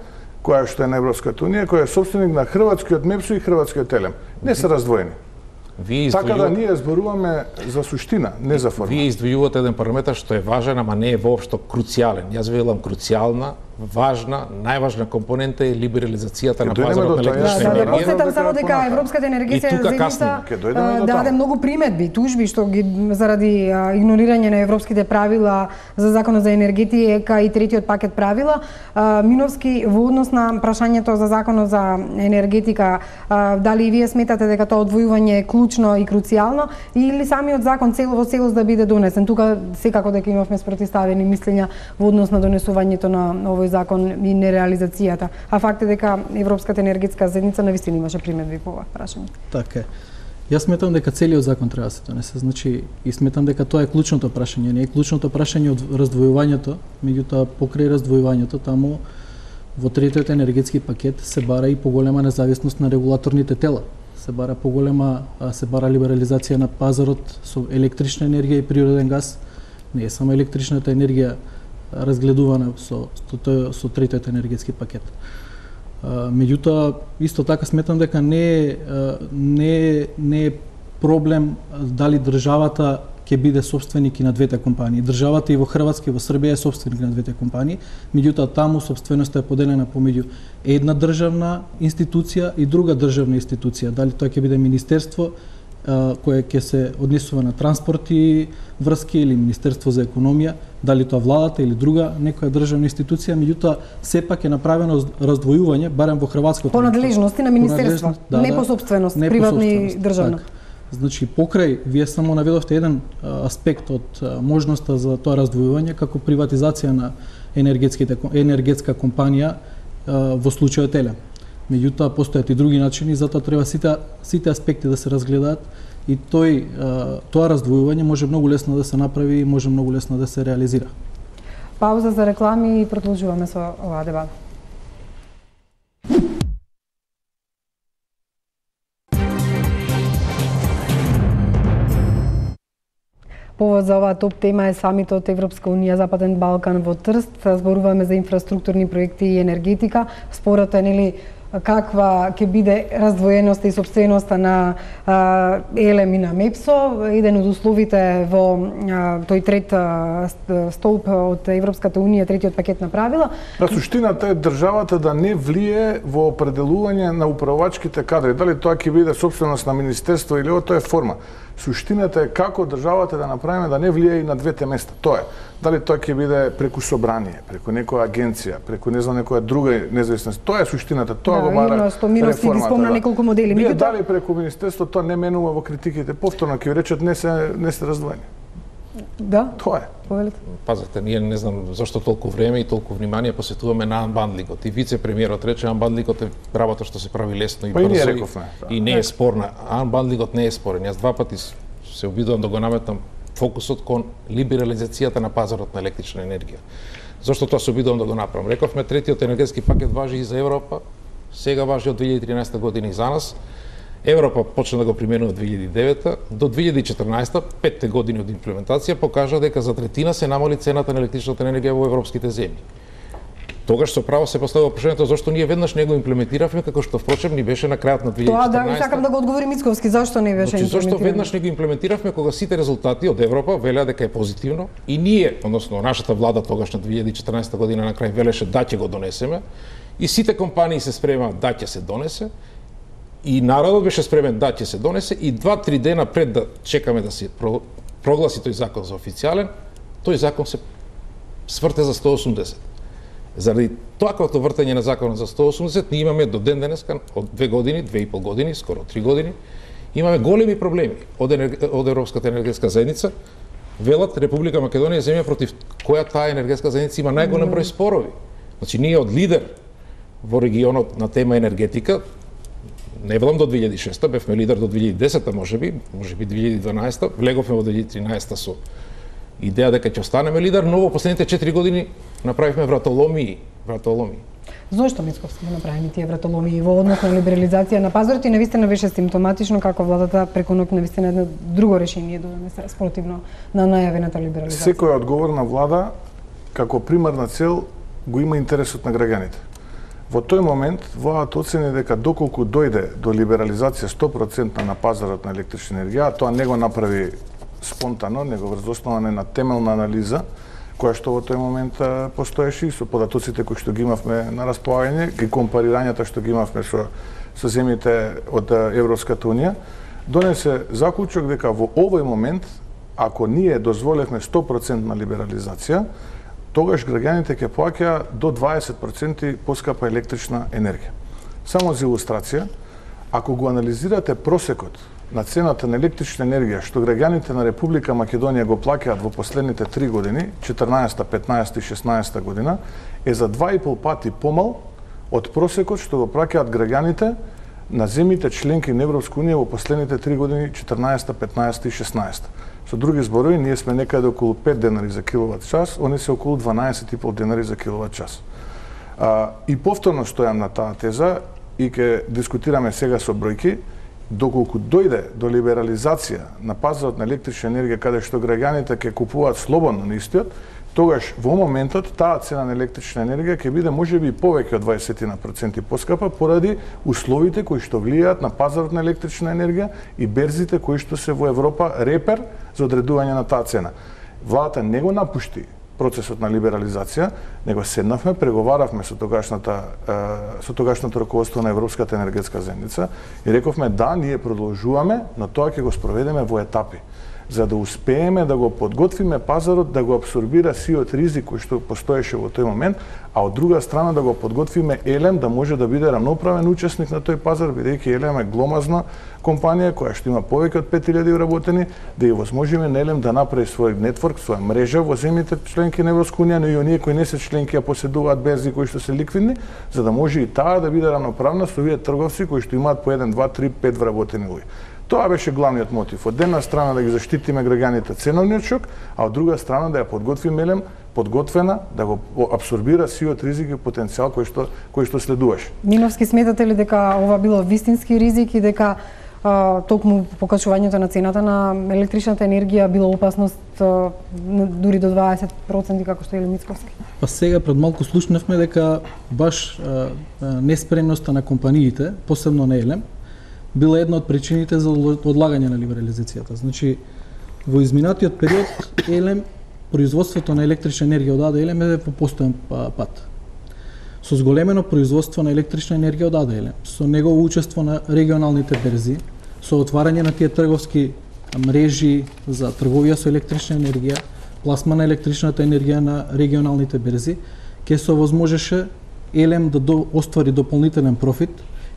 која што е на Европската унија, која е сопственик на хрватскиот МЕПСО и хрватскиот Телем. Не се раздвоени. Така да ние зборуваме за суштина, не за форма. Вие издвојувате еден параметар што е важен, ама не е воопшто круцијален. Јас велам круцијална, важна, најважна компонента е либерализацијата на пазарот на електрична енергија. Да подсетам само дека Европската енергетска заедница даде многу примедби, тужби што ги заради игнорирање на европските правила за законот за енергетика и третиот пакет правила. Миновски, во однос на прашањето за законот за енергетика, дали и вие сметате дека тоа одвојување е клучно и круцијално, или самиот закон во целост да биде донесен? Тука секако дека имавме спротивставени мислења во однос на донесувањето на овој закон и нереализацијата. А факт е дека Европската енергетска заедница навистина имаше примедби по ова прашање. Така е. Јас сметам дека целиот закон треба да се донесе. Значи, и сметам дека тоа е клучното прашање. Не е клучното прашање од раздвојувањето, меѓутоа покрај раздвојувањето таму во третиот енергетски пакет се бара и поголема независност на регулаторните тела. Се бара либерализација на пазарот со електрична енергија и природен газ. Не е само електричната енергија разгледувана со третиот енергетски пакет. Меѓутоа, исто така сметам дека не е проблем дали државата ќе биде собственик и на двете компании. Државата и во Хрватска и во Србија е собственик на двете компании, меѓутоа таму собственоста е поделена помеѓу една државна институција и друга државна институција. Дали тоа ќе биде министерство кое ќе се однесува на транспорт и врски или Министерство за економија, дали тоа владата или друга некоја државна институција, меѓутоа сепак е направено раздвојување барем во хрватското. По надлежности на министерство, не по собственост, приватна и државна. Так. Значи покрај вие само наведовте еден аспект од можноста за тоа раздвојување како приватизација на енергетска компанија во случајот Телем. Меѓутоа постојат и други начини, затоа треба сите аспекти да се разгледаат и тоа раздвојување може многу лесно да се направи и може многу лесно да се реализира. Пауза за реклами и продолжуваме со оваа дебата. Повод за оваа топ тема е самитот Европска унија Западен Балкан во Трст. Зборуваме за инфраструктурни проекти и енергетика. Спорот е каква ќе биде раздвоеноста и собственоста на ЕЛЕМ и на МЕПСО, еден од условите во тој трет столб од Европската унија, третиот пакет на правила. Суштината е државата да не влие во определување на управувачките кадри. Дали тоа ќе биде собственост на министерство или тоа е форма. Суштината е како државата да направиме да не влие и на двете места. Тоа е. Дали тоа ќе биде преку собрание, преку некоја агенција, преку не знам некоја друга независност. Тоа е суштината, тоа го бара реформата. Ги спомна неколку модели. Ние дали преку министерство тоа не менува во критиките. Повторно ќе речат не се раздвоени. Да. Тоа е. Пазете, ние не знам зашто толку време и толку внимание посветуваме на анбандлингот. И вице-премиерот рече анбандлингот е работа што се прави лесно и брзо и не е спорна. Анбандлингот не е спорен. Јас два пати се обидувам да го наметнам фокусот кон либерализацијата на пазарот на електрична енергија. Зошто тоа се обидувам да го направам? Рековме третиот енергетски пакет важи и за Европа, сега важи од 2013 година и за нас. Европа почна да го применува од 2009 до 2014, 5 години од имплементација покажа дека за третина се намали цената на електричната енергија во европските земји. Тогаш со право се поставува прашањето зошто ние веднаш не го имплементиравме, како што впрочем ни беше на крајот на 2014. Тоа да, сакам да го одговори Мицковски, зашто не беше имплементирано? Зошто веднаш не го имплементиравме кога сите резултати од Европа велеа дека е позитивно и ние, односно нашата влада тогаш на 2014 година на крај велеше да ќе го донесеме и сите компании се спремаат да ќе се донесе и народот беше спремен да ќе се донесе и 2-3 дена пред да чекаме да се прогласи тој закон за официјален, тој закон се сврте за 180. Заради таквото вртење на законот за 180, ние имаме до ден денеска, од 2 години, 2,5 години, скоро 3 години, имаме големи проблеми од Европската енергетска заедница. Велат Република Македонија е земја против која таа енергетска заедница има најголем број спорови. Значи ние од лидер во регионот на тема енергетика, не велам до 2006, бевме лидер до 2010, можеби 2012, влеговме во 2013 со идеја дека ќе останеме лидер, но во последните 4 години направивме вратоломии. Зошто Мицковски го направи тие вратоломии во однос на либерализација на пазарот и навистина беше симптоматично како владата преку ноќ навистина едно друго решение донесе спротивно на најавената либерализација. Секоја одговорна влада како примарна цел го има интересот на граѓаните. Во тој момент владата оцени дека доколку дојде до либерализација 100% на пазарот на електрична енергија, тоа не го направи спонтано, него врз основа на темелна анализа, која што во тој момент постоеше и со податоците кои што ги имавме на располагање и компарирањата што ги имавме со земјите од Европската унија, донесе заклучок дека во овој момент, ако ние дозволевме 100% на либерализација, тогаш граѓаните ќе плаќаат до 20% поскапа електрична енергија. Само за илустрација, ако го анализирате просекот на цената на електрична енергија што граѓаните на Република Македонија го плаќаат во последните 3 години, 14, 15 и 16 година, е за 2,5 пати помал од просекот што го плаќаат граѓаните на земјите членки на Европска унија во последните 3 години, 14, 15 и 16. Со други зборови, ние сме некаде околу 5 денари за киловат час, они се околу 12,5 денари за киловат час. И повторно стојам на таа теза и ќе дискутираме сега со бројки, доколку дојде до либерализација на пазарот на електрична енергија каде што граѓаните ќе купуваат слободно на истиот, тогаш во моментот таа цена на електрична енергија ќе биде можеби повеќе од 20% поскапа поради условите кои што влијаат на пазарот на електрична енергија и берзите кои што се во Европа репер за одредување на таа цена. Владата не го напушти процесот на либерализација, него седнавме, преговаравме со тогашното раководство на Европската енергетска заедница и рековме да, ние продолжуваме, но тоа ќе го спроведеме во етапи, за да успееме да го подготвиме пазарот да го абсорбира сиот ризик кој што постоеше во тој момент, а од друга страна да го подготвиме ЕЛЕМ да може да биде рамноправен учесник на тој пазар, бидејќи ЕЛЕМ е гломазна компанија која што има повеќе од 5000 вработени, да ја возможиме на ЕЛЕМ да направи свој нетворк, своја мрежа во земјите членки на Европска унија, но и оние кои не се членки а поседуваат берзи кои што се ликвидни, за да може и таа да биде рамноправна со овие трговци кои што имаат по 1, 2, 3, 5 вработени луѓе. Тоа беше главниот мотив. Од една страна да ги заштитиме граѓаните ценовниот шок, а од друга страна да ја подготвиме ЕЛЕМ подготвена да го абсорбира сиот ризик и потенцијал кој што следуваше. Миновски, сметате ли дека ова било вистински ризик и дека токму покачувањето на цената на електричната енергија било опасност дури до 20% како што е Мицковски? Па сега пред малку слушнавме дека баш неспремноста на компаниите, посебно на Елем, била една од причините за одлагање на либерализацијата. Значи, во изминатиот период Елем, производството на електрична енергија од АД е во постојан пат. Со зголемено производство на електрична енергија од АД, со негово учество на регионалните берзи, со отварање на тие трговски мрежи за трговија со електрична енергија, пласма на електричната енергија на регионалните берзи, ќе се овозможеше Елем да оствари дополнителен профит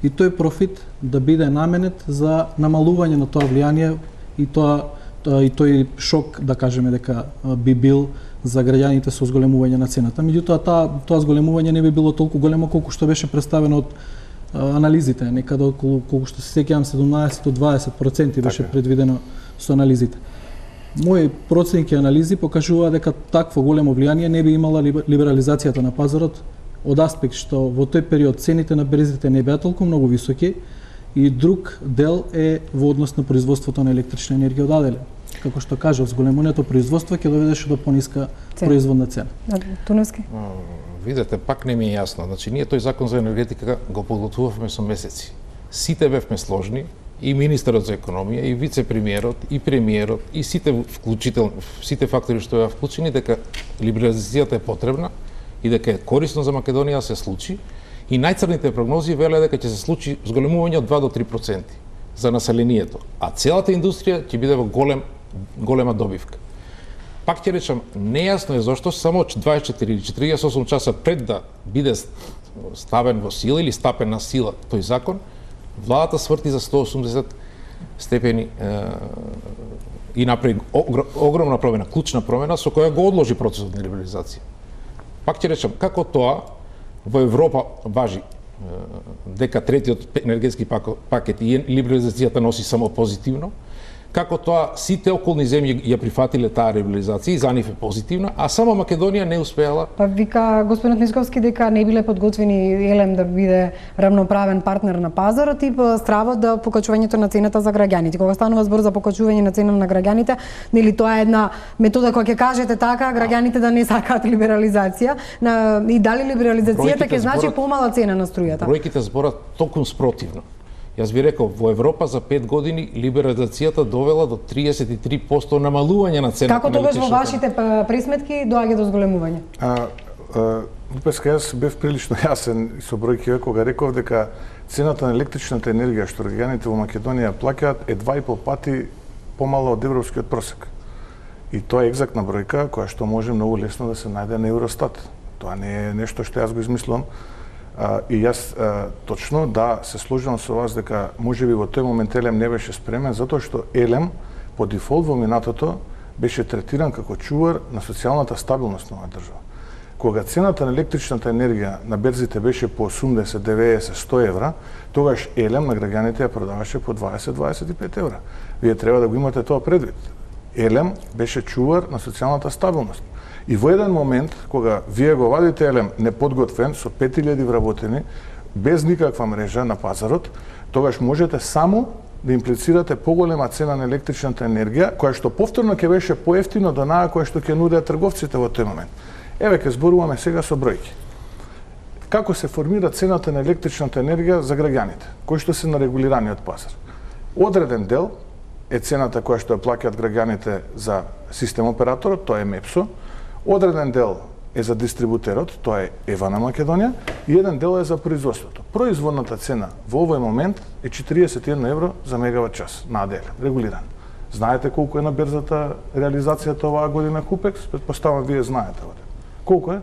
и тој профит да биде наменет за намалување на тоа влијание и тој шок, да кажеме дека би бил за граѓаните со зголемување на цената. Меѓутоа, тоа зголемување не би било толку големо колку што беше представено од анализите, некаде околу, колку што се сеќавам, 17 до 20% беше предвидено со анализите. Мои проценки анализи покажуваа дека такво големо влијание не би имала либерализацијата на пазарот, од аспект што во тој период цените на берзите не беа толку многу високи и друг дел е во однос на производството на електрична енергија од АД. Како што кажав, зголемувањето производство ќе доведеше до пониска производна цена. Туневски? Видете, пак не ми е јасно. Значи, ние тој закон за енергетика го подготвувавме со месеци. Сите бевме сложни, и министерот за економија, и вице-премиерот, и премиерот, и сите фактори што беа вклучени, дека либерализацијата е потребна и дека е корисно за Македонија да се случи. И најцрните прогнози веле дека ќе се случи зголемување од 2 до 3% за населението, а целата индустрија ќе биде во голема добивка. Пак ќе речам, нејасно е зашто само 24 или 48 часа пред да биде ставен во сила или стапен на сила тој закон, владата сврти за 180 степени и направи огромна промена, клучна промена, со која го одложи процесот на либерализација. Пак ќе речам, како тоа во Европа важи дека третиот енергетски пакет и либерализацијата носи само позитивно, како тоа сите околни земји ја прифатиле таа либерализација и за нив е позитивна, а само Македонија не успеала. Па вика господинот Мицковски дека не биле подготвени Елем да биде рамноправен партнер на пазарот и стравот да покачувањето на цената за граѓаните. Кога станува збор за покачување на цена на граѓаните, нели тоа е една метода која ќе кажете така граѓаните да не сакаат либерализација, и дали либерализацијата ќе значи помала цена на струјата? Бројките зборат токму спротивно. Јас би рекол, во Европа за 5 години либерализацијата довела до 33% намалување на цената. Како тогаш во вашите пресметки доаѓа до зголемување? Лупеска, јас бев прилично јасен со бројките кога реков дека цената на електричната енергија што граѓаните во Македонија плаќаат е 2,5 пати помало од европскиот просек. И тоа е екзактна бројка која што може многу лесно да се најде на Евростат. Тоа не е нешто што јас го измислувам. И јас точно да се сложам со вас дека можеби во тој момент Елем не беше спремен затоа што Елем по дефолт во минатото беше третиран како чувар на социјалната стабилност на оваа држава. Кога цената на електричната енергија на берзите беше по 80, 90, 100 евра, тогаш Елем на граѓаните ја продаваше по 20-25 евра. Вие треба да го имате тоа предвид. Елем беше чувар на социјалната стабилност. И во еден момент, кога вие го вадите Елем неподготвен, со 5000 вработени, без никаква мрежа на пазарот, тогаш можете само да имплицирате поголема цена на електричната енергија, која што повторно ќе беше поевтино до онаа која што ќе нудеа трговците во тој момент. Еве ќе зборуваме сега со бројки. Како се формира цената на електричната енергија за граѓаните, кои што се на регулираниот пазар? Одреден дел е цената која што ја плаќаат граѓаните за систем операторот, тоа е МЕПСО. Одреден дел е за дистрибутерот, тоа е ЕВА на Македонија, и еден дел е за производството. Производната цена во овој момент е 41 евро за мегават час на АД, регулиран. Знаете колку е на берзата реализацијата оваа година Купекс? Предпоставам вие знаете. Колку е?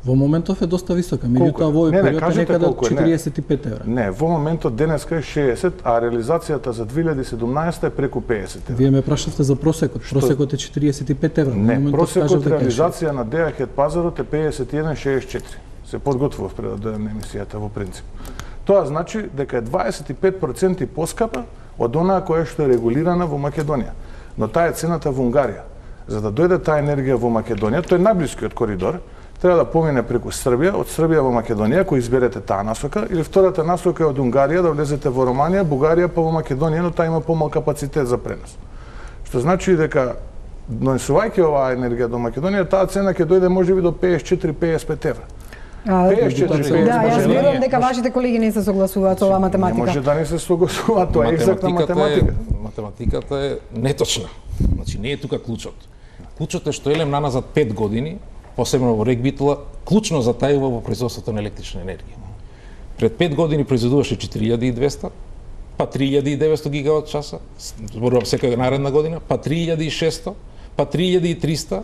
Во моментов е доста висока, меѓутоа во овој период е некаде 45 евра. Не, во моментот денеска е 60, а реализацијата за 2017 е преку 50 евра. Вие ме прашавте за просекот. Просекот е 45 евра. Не, просекот реализација на ДАХ пазарот е 51,64. Се подготвував пред да дојдам на емисијата во принцип. Тоа значи дека е 25% поскапа од онаа која што е регулирана во Македонија. Но таа е цената во Унгарија. За да дојде таа енергија во Македонија, тој е најблискиот коридор, треба да помине преку Србија, од Србија во Македонија, кој изберете таа насока, или втората насока е од Унгарија да влезете во Романија, Бугарија па во Македонија, но таа има помал капацитет за пренос. Што значи дека донесувајќи оваа енергија до Македонија, таа цена ќе дојде можеби до 54-55 евра. 54-55. Да, јас верувам дека вашите колеги не се согласуваат со оваа математика. Не може да не се согласуваат, тоа е екзактна математика. Математиката е неточна. Значи не е тука клучот. Клучот е што елем наназад 5 години, посебно во РЕК Битола, клучно затајува во производството на електрична енергија. Пред 5 години произведуваше 4200, па 3900 гигават часа, зборувам секоја наредна година, па 3600, па 3300,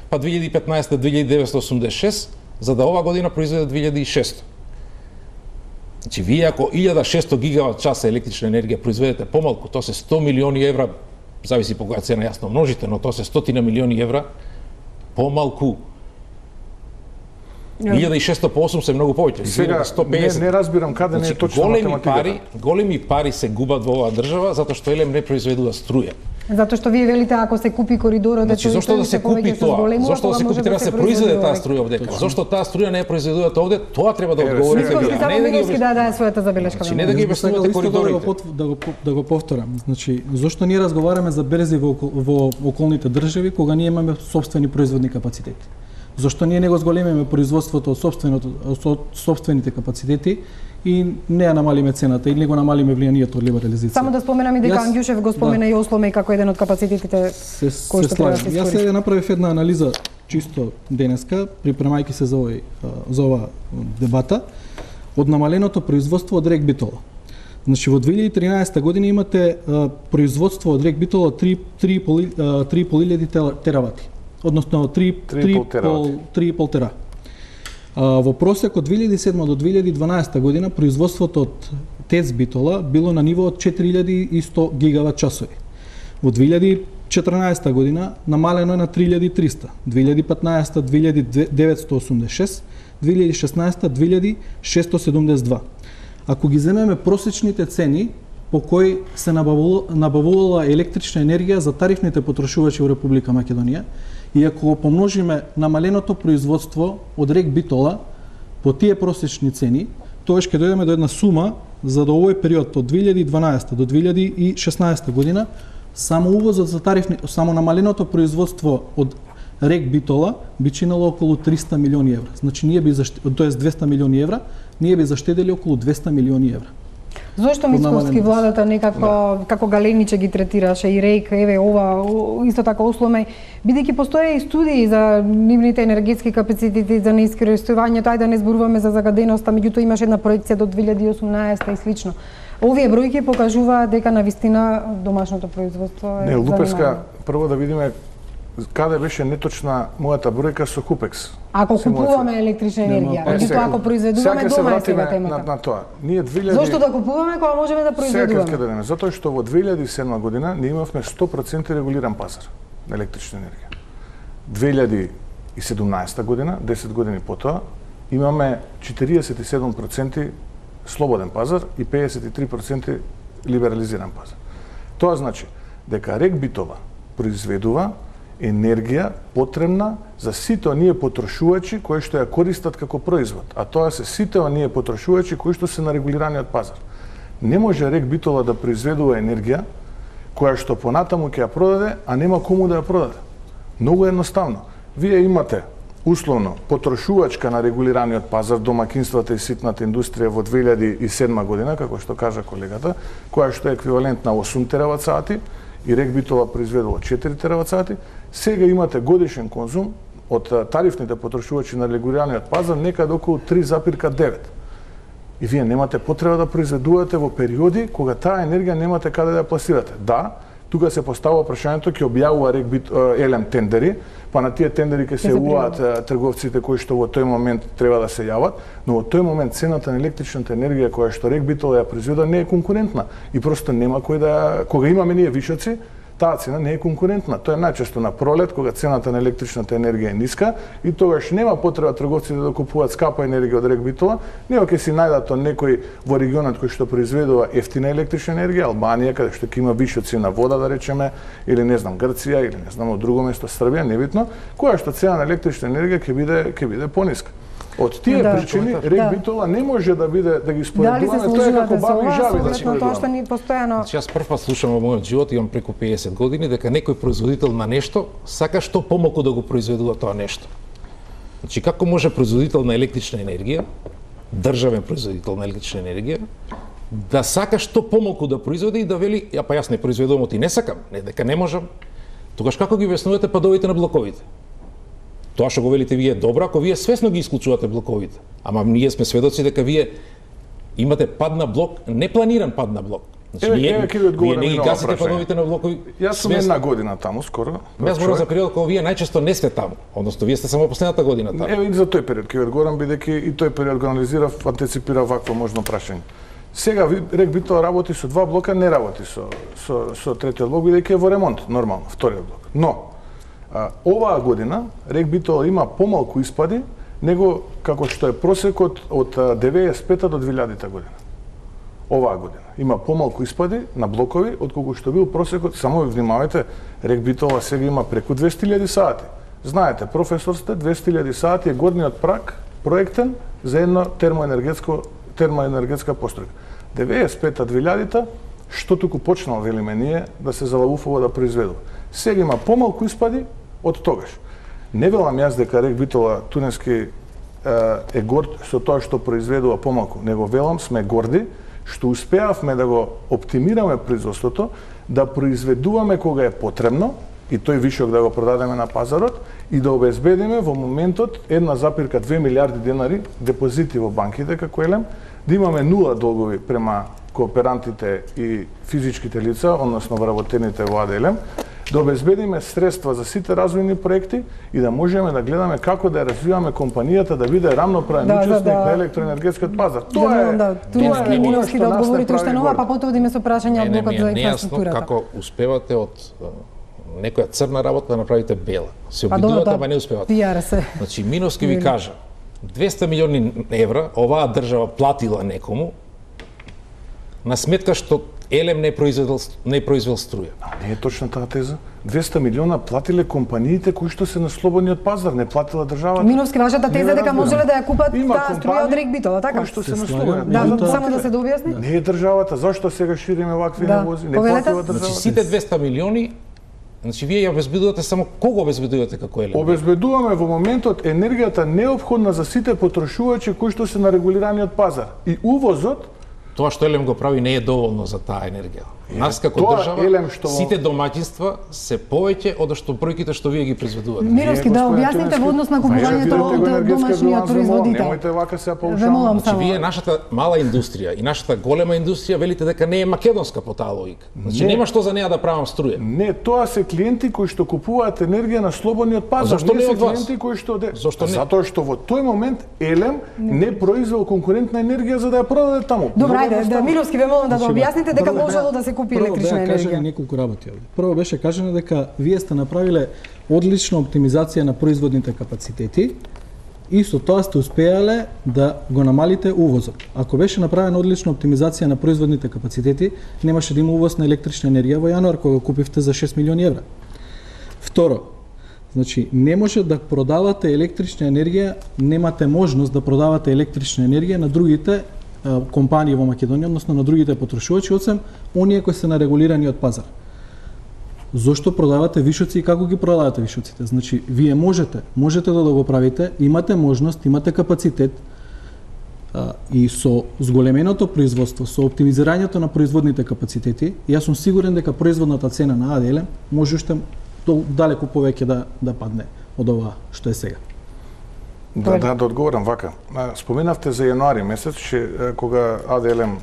па 2015 2986, за да ова година произведе 2600. Значи, вие ако 1600 гигават часа електрична енергија произведете помалку, тоа се 100 милиони евра, зависи по која цена јасно множите, но тоа се 100 милиони евра помалку. 1600 по 8 се многу повеќе. Сега, 150. Не разбирам каде не е точно математиката. Големи пари се губат во оваа држава затоа што елем не произведува струја. Затоа што вие велите ако се купи коридорот, значи зошто да се купи тоа? Зошто да се купи, треба да се произведе таа струја овдека? Зошто таа струја не е произведувата овде? Тоа треба да одговорите вие. Не да ги даде својата забелешка. Значи не да ги објаснувате коридорите. Да го повторам. Значи зошто ние разговараме за берзи во околните држави кога ние имаме сопствени производни капацитети? Зошто ние не го зголемиме производството од сопствените капацитети и не ја намалиме цената или го намалиме влијанието од либерализација? Само да споменам и дека Ангјушев го спомена и Осломе како еден од капацитетите кои што треба да се искористи. Јас сега направив една анализа чисто денеска, припремајќи се за ова дебата, од намаленото производство од РЕК Битола. Значи во 2013 година имате производство од РЕК Битола 3.500 теравати. Односно 3,5 тера. Во просек од 2007 до 2012 година производството од ТЕЦ Битола било на ниво од 4100 гигават часови. Во 2014 година намалено е на 3300, 2015 2986, 2016 2672. Ако ги земеме просечните цени по кои се набавувала електрична енергија за тарифните потрошувачи во Република Македонија, и ако го помножиме намаленото производство од РЕК Битола по тие просечни цени, тогаш ќе дојдеме до една сума за до овој период од 2012 до 2016 година само увозот за тарифни, само намаленото производство од РЕК Битола би чинело околу 300 милиони евра. Значи ние би тоест 200 милиони евра, ние би заштедели околу 200 милиони евра. Зошто Мицковски владата некако како галениче ги третираше и РЕК, еве ова исто така Осломе, бидејќи постоje и студии за нивните енергетски капацитети за неискористувањето, ајде да не зборуваме за загаденоста, меѓутоа имаше една проекција до 2018 и слично. Овие бројки покажуваат дека навистина домашното производство е Лупеска, прво да видиме каде беше неточна мојата бројка со Купекс. Ако купуваме електрична енергија, меѓутоа ако произведуваме дома е сега темата. На тоа. Ние 2000 Зошто да купуваме кога можеме да произведуваме? Сега ќе затоа што во 2007 година ние имавме 100% регулиран пазар на електрична енергија. 2017 година, 10 години потоа, имаме 47% слободен пазар и 53% либерализиран пазар. Тоа значи дека РЕК Битола произведува енергија потребна за сите оние потрошувачи кои што ја користат како производ, а тоа се сите оние потрошувачи кои што се на регулираниот пазар. Не може РЕК Битола да произведува енергија која што понатаму ќе ја продаде, а нема кому да ја продаде. Многу едноставно. Вие имате условно потрошувачка на регулираниот пазар, домакинствата и ситната индустрија во 2007 година, како што кажа колегата, која што е еквивалент на 8 терават сати, и РЕК Битола произведува 4 терават сати. Сега имате годишен конзум од тарифните потрошувачи на регулираниот пазар некаде околу 3,9. И вие немате потреба да произведувате во периоди кога таа енергија немате каде да ја пласирате. Да, тука се поставува прашањето, ќе објавува РЕК Елем тендери, па на тие тендери ќе се јават трговците кои што во тој момент треба да се јават, но во тој момент цената на електричната енергија која што РЕК Битола ја произведува не е конкурентна и просто нема кој да, кога имаме ние вишоци, таа цена не е конкурентна. Тоа е најчесто на пролет, кога цената на електричната енергија е ниска и тогаш нема потреба трговците да купуваат скапа енергија од РЕК Битола, него ќе си најдат некој во регионот кој што произведува ефтина електрична енергија, Албанија, каде што ќе има виша цена вода, да речеме, или не знам Грција, или не знам од друго место Србија, небитно, која што цена на електрична енергија ќе биде пониска. Од тие причини РЕК Битола не може да биде да ги споредуваме, тоа е како баби и жаби да тоа што ни постојано. Значи јас прв пат слушам во мојот живот, имам преку 50 години, дека некој производител на нешто сака што помалку да го произведува тоа нешто. Значи како може производител на електрична енергија, државен производител на електрична енергија, да сака што помалку да произведе и да вели, ја па јас не произведувам, ти не сакам, не дека не можам. Тогаш како ги објаснувате падовите на блоковите? Тоа што го велите вие е добро, ако вие свесно ги исклучувате блоковите. Ама ние сме сведоци дека вие имате пад на блок, непланиран пад на блок. Значи, вие не ги гасите падовите на блокови. Јас сум една година таму скоро. Јас зборам за период кога вие најчесто не сте таму, односно вие сте само последната година таму. Еве и за тој период ќе одговорам, бидејќи и тој период го анализирав, антиципирав вакво можно прашање. Сега РЕК Битола работи со два блока, не работи со третиот блок, бидејќи е во ремонт, нормално, вториот блок. Но оваа година РЕК Битола има помалку испади него како што е просекот од 95-та до 2000-та година. Оваа година има помалку испади на блокови отколку што бил просекот, само внимавајте, РЕК Битола сега има преку 200.000 сати. Знаете, професор сте, 200.000 сати е горниот праг проектен за една термоенергетска постројка. 95-та, 2000-та, што туку почнал, велиме ние, да се залавуфува да произведува. Сега има помалку испади од тогаш. Не велам јас дека РЕК Битола тунески е горд со тоа што произведува помалку, него велам сме горди што успеавме да го оптимираме производството, да произведуваме кога е потребно и тој вишок да го продадеме на пазарот и да обезбедиме во моментот 1,2 милиарди денари депозити во банките како елем, да имаме нула долгови према кооперантите и физичките лица, односно вработените во АДЛМ, да обезбедиме средства за сите развојни проекти и да можеме да гледаме како да ја развиваме компанијата да биде рамноправен учесник на електроенергетскиот пазар. Тоа е Миновски да одговорите уште нова, па потоа одиме со прашања од блокот за инфраструктурата. Како успевате од некоја црна работа да направите бела. Се обидувате, ама не успевате. Значи Миновски ви кажа 200 милиони евра оваа држава платила некому на сметка што ЕЛЕМ не произвел струја. Не е точна таа теза. 200 милиона платиле компаниите кои што се на слободниот пазар, не платила државата. Миновски, вашата теза дека можеле да ја купат таа струја од РЕК Битола, така? Кои што се на слободниот пазар. Да, само да се дообјасни. Не е државата, зашто сега шириме вакви навози? Не платила државата. Значи сите 200 милиони, значи вие ја обезбедувате само кого обезбедувате како ЕЛЕМ? Обезбедуваме во моментот енергијата неопходна за сите потрошувачи кои што се на регулираниот пазар. И увозот тоа што ЕЛЕМ го прави не е доволно за таа енергија. Нас како држава, сите домаќинства се повеќе од што бројките што вие ги произведувате. Миновски, да објасните во однос на купувањето од домашниот производител. Немојте вака се поучаваме. Значи вие нашата мала индустрија и нашата голема индустрија велите дека не е македонска по таа логика. Значи нема што за неа да правам струја. Не, тоа се клиенти кои што купуваат енергија на слободниот пазар. Зошто не од вас? Клиенти кои што Зошто не? Затоа што во тој момент ЕЛЕМ не произвел конкурентна енергија за да ја продаде таму. Добро, ајде, да Миновски ве молам да го објасните дека можело да се купи електрична енергија. Кажани неколку работи овде. Прво беше кажано дека вие сте направиле одлична оптимизација на производните капацитети и со тоа сте успеале да го намалите увозот. Ако беше направена одлична оптимизација на производните капацитети, немаше да има увоз на електрична енергија во јануар кога купивте за 6 милиони евра. Второ, значи не може да продавате електрична енергија, немате можност да продавате електрична енергија на другите компании во Македонија, односно на другите потрошувачи, освен оние кои се на регулираниот пазар. Зошто продавате вишоци и како ги продавате вишоците? Значи, вие можете да го правите, имате можност, имате капацитет и со зголеменото производство, со оптимизирањето на производните капацитети, јас сум сигурен дека производната цена на АДЛМ може уште далеку повеќе да падне од ова што е сега. Да одговорам вака. Споменавте за јануари месец, кога АДЛМ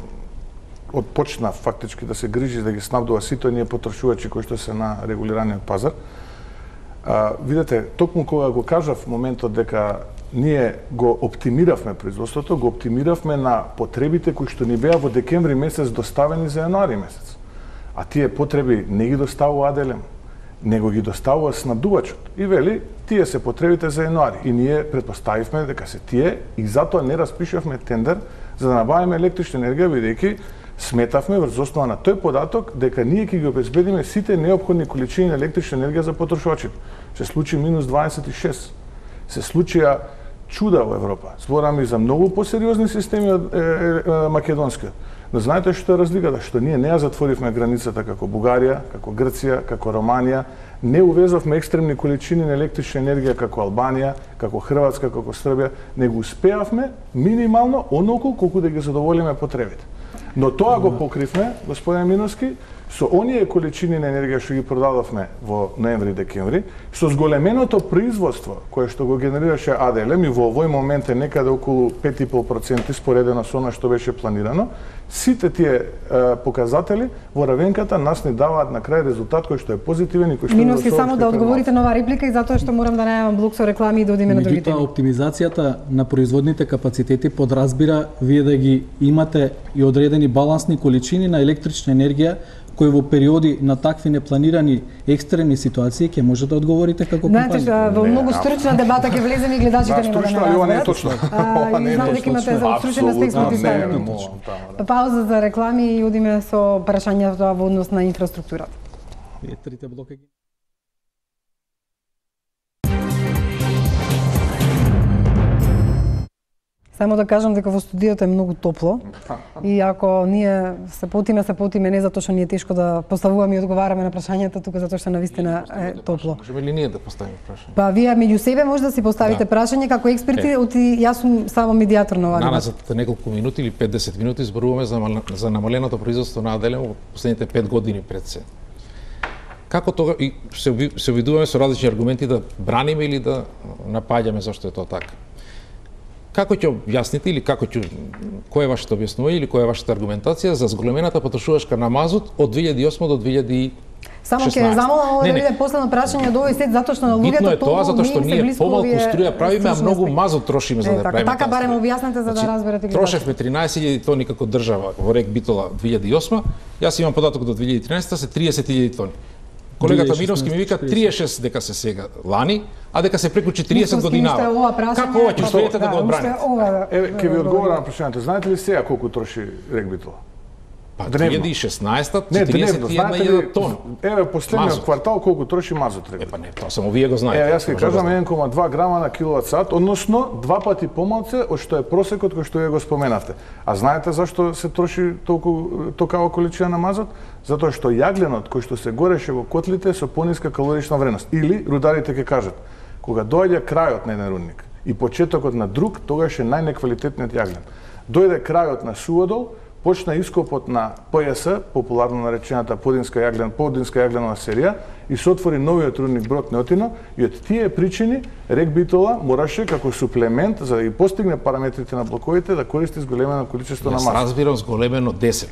почна фактички да се грижи да ги снабдува сите оние потрошувачи кои што се на регулираниот пазар. Видете, токму кога го кажав моментот дека ние го оптимиравме производството, го оптимиравме на потребите кои што ни беа во декември месец доставени за јануари месец. а тие потреби не ги доставува АДЛМ, него ги доставува снабдувачот. И вели, тие се потребите за јануари. И ние претпоставивме дека се тие и затоа не распишавме тендер за да набавиме електрична енергија, бидејќи сметавме врз основа на тој податок дека ние ќе ги обезбедиме сите неопходни количини на електрична енергија за потрошувачите. Се случи минус 26. Се случија чуда во Европа. Зборам и за многу посериозни системи од македонскиот. Но знаете што е разликата? Што ние не ја затворивме границата како Бугарија, како Грција, како Романија, не увезовме екстремни количини на електрична енергија како Албанија, како Хрватска, како Србија, него успеавме минимално онолку колку да ги задоволиме потребите. Но тоа го покривме, господин Миновски, со оние количини на енергија што ги продадовме во ноември-декември, со зголеменото производство кое што го генерираше АДЛМ и во овој момент е некаде околу 5,5% споредено со она што беше планирано, сите тие показатели во равенката нас ни даваат на крај резултат кој што е позитивен и кој што Миновски, само да одговорите на оваа реплика и затоа што морам да најавам блок со реклами и да одиме на другите. Меѓутоа, оптимизацијата на производните капацитети подразбира вие да ги имате и одредени балансни количини на електрична енергија кои во периоди на такви непланирани екстремни ситуации ќе може да одговорите како компанија. Знаете, во многу стручна дебата ќе влеземе и гледачите не да ова не е точно. Знам дека имате стручен аспект на поставени. Пауза за реклами и одиме со прашањата во однос на инфраструктурата. Трите блока. Само да кажам дека во студиото е многу топло и ако ние се потиме не затоа што ни е тешко да поставуваме и одговараме на прашањата, туку затоа што навистина е топло. Можеме ли ние да поставиме прашање? Па вие меѓу себе може да си поставите прашање како експерти, јас сум само медијатор на оваа дебата. За неколку минути или 5-10 минути зборуваме за намаленото производство на АДЛМ во последните 5 години пред се. Како тога и се обидуваме со различни аргументи да браниме или да напаѓаме зашто е тоа така? Како ќе објасните или кој е вашето објаснување или која е вашата аргументација за зголемената потрошувачка на мазут од 2008 до 2016? Само ќе замолам да биде последно прашање од овој сет затоа што на луѓето тоа е тоа затоа што ние помалку струја правиме, а многу мазут трошиме за да правиме. Така барем објаснете за да разберете. Трошевме 13.000 тони како држава во РЕК Битола 2008. Јас имам податок до 2013 се 30.000 тони. Колегата Миновски ми вика 36 дека се сега лани, а дека се приклучи 30 годинава. Како ова ќе успеете да го одбраните? Еве, ќе ви одговорам на прашањето. Знаете ли сега колку троши РЕК Битола? Па 2016 41.000 тон. Еве последниот квартал колку троши мазот РЕК Битола. Па не, тоа само вие го знаете. Еве јас ќе кажам 1,2 грама на киловат-сат, односно 2 пати помалце од што е просекот кој што ја го споменавте. А знаете зашто се троши толкова количина на мазот? Затоа што јагленот кој што се гореше во котлите со пониска калорична вредност. Или рударите ќе кажат, кога доаѓа крајот на еден рудник и почетокот на друг, тогаш е најнеквалитетниот јаглен. Дојде крајот на Суодол, почна ископот на ПЈС, популарно наречената подинска јагленова серија, и се отвори новиот рудник Брод Неотино, и од тие причини РЕК Битола мораше како суплемент за да ги постигне параметрите на блоковите да користи зголемено количество на маса. Јас разбирам зголемено 10,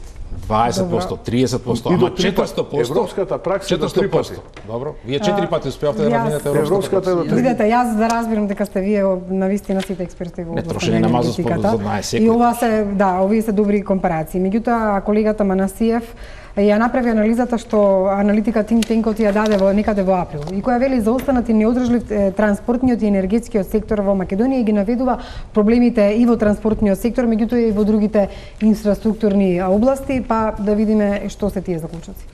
20%, 30%, ама 400%. Европската пракса е до 3 пати. Добро, вие 4 пати успеавте да надминете европската е до 3. Видете, јас да разбирам дека сте вие навистина сите експерти во трошење на мазут за 12 секунди. И ова се, овие се добри компарации. Меѓутоа, колегата Манасиев ја направи анализата што аналитика Think Tank-от ја даде некаде во април и која вели за останат и неодржлив транспортниот и енергетскиот сектор во Македонија и ги наведува проблемите и во транспортниот сектор, меѓутоа и во другите инфраструктурни области, па да видиме што се тие заклучоци.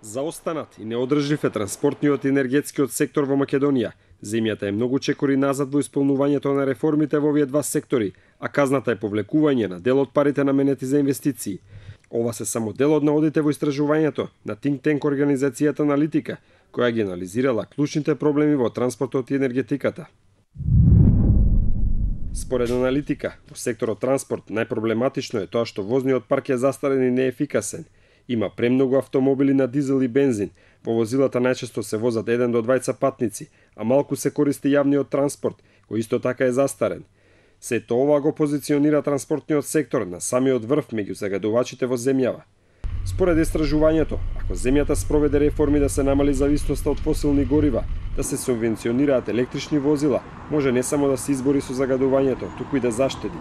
Заостанат и неодржлив е транспортниот и енергетскиот сектор во Македонија. Земјата е многу чекори назад во исполнувањето на реформите во овие два сектори, а казната е повлекување на дел од парите наменети за инвестиции. Ова се само дел од наодите во истражувањето на Think Tank организацијата Аналитика, која ги анализирала клучните проблеми во транспортот и енергетиката. Според Аналитика, во секторот транспорт најпроблематично е тоа што возниот парк е застарен и неефикасен. Има премногу автомобили на дизел и бензин, во возилата најчесто се возат 1 до 2 патници, а малку се користи јавниот транспорт, кој исто така е застарен. Сето ова го позиционира транспортниот сектор на самиот врв меѓу загадувачите во земјава. Според истражувањето, ако земјата спроведе реформи да се намали зависноста од фосилни горива, да се субвенционираат електрични возила, може не само да се избори со загадувањето, туку и да заштеди.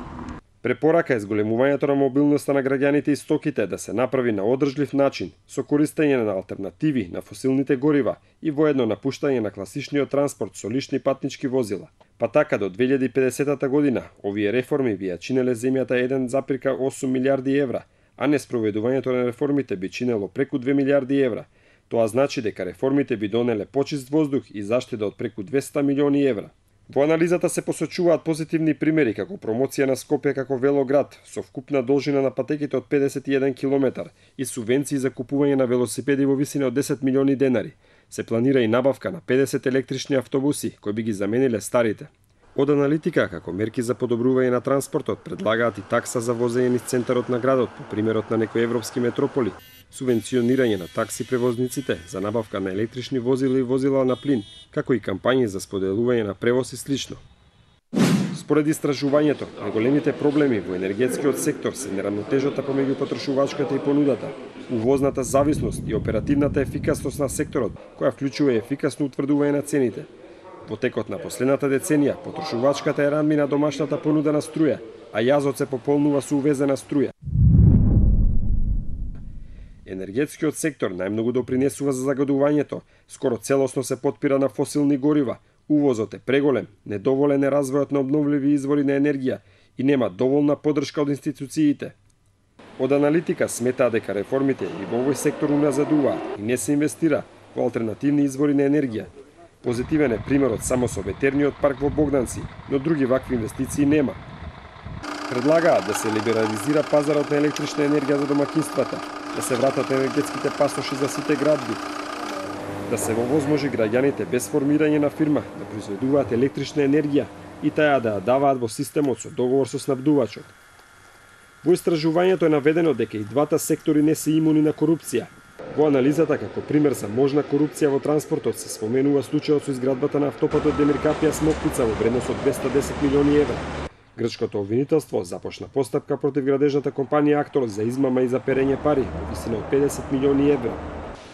Препорака е зголемувањето на мобилноста на граѓаните и стоките да се направи на одржлив начин, со користење на алтернативи на фосилните горива и воедно напуштање на класичниот транспорт со лични патнички возила. Па така до 2050 година овие реформи би ја чинеле земјата 1,8 милиарди евра, а неспроведувањето на реформите би чинело преку 2 милиарди евра. Тоа значи дека реформите би донеле почист воздух и заштита од преку 200 милиони евра. Во анализата се посочуваат позитивни примери како промоција на Скопје како велоград со вкупна должина на патеките од 51 км и субвенции за купување на велосипеди во висина од 10 милиони денари. Се планира и набавка на 50 електрични автобуси кои би ги замениле старите. Од аналитика како мерки за подобрување на транспортот предлагаат и такса за возење низ центарот на градот по примерот на некои европски метрополи, субвенционирање на такси превозниците за набавка на електрични возила и возила на плин, како и кампањи за споделување на превоз и слично. Според истражувањето, најголемите проблеми во енергетскиот сектор се неравнотежата помеѓу потрошувачката и понудата, увозната зависност и оперативната ефикасност на секторот, која вклучува ефикасно утврдување на цените. Во текот на последната деценија, потрошувачката е ранми на домашната понуда на струја, а јазот се пополнува со увезена струја. Енергетскиот сектор најмногу допринесува за загадувањето, скоро целосно се потпира на фосилни горива, увозот е преголем, недоволен е развојот на обновливи извори на енергија и нема доволна поддршка од институциите. Од аналитика сметаа дека реформите и во овој сектор уназадуваат и не се инвестира во алтернативни извори на енергија. Позитивен е примерот само со ветерниот парк во Богданци, но други вакви инвестиции нема. Предлагаат да се либерализира пазарот на електрична енергија за домакинствата, да се вратат енергетските пасоши за сите градби, да се овозможи граѓаните без формирање на фирма да произведуваат електрична енергија и таа да ја даваат во системот со договор со снабдувачот. Во истражувањето е наведено дека и двата сектори не се имуни на корупција. Во анализата како пример за можна корупција во транспортот се споменува случајот со изградбата на автопатот Демиркапија Смоквица во вредност од 210 милиони евра. Грчкото обвинителство започна постапка против градежната компанија Актор за измама и за перење пари во висина од 50 милиони евра.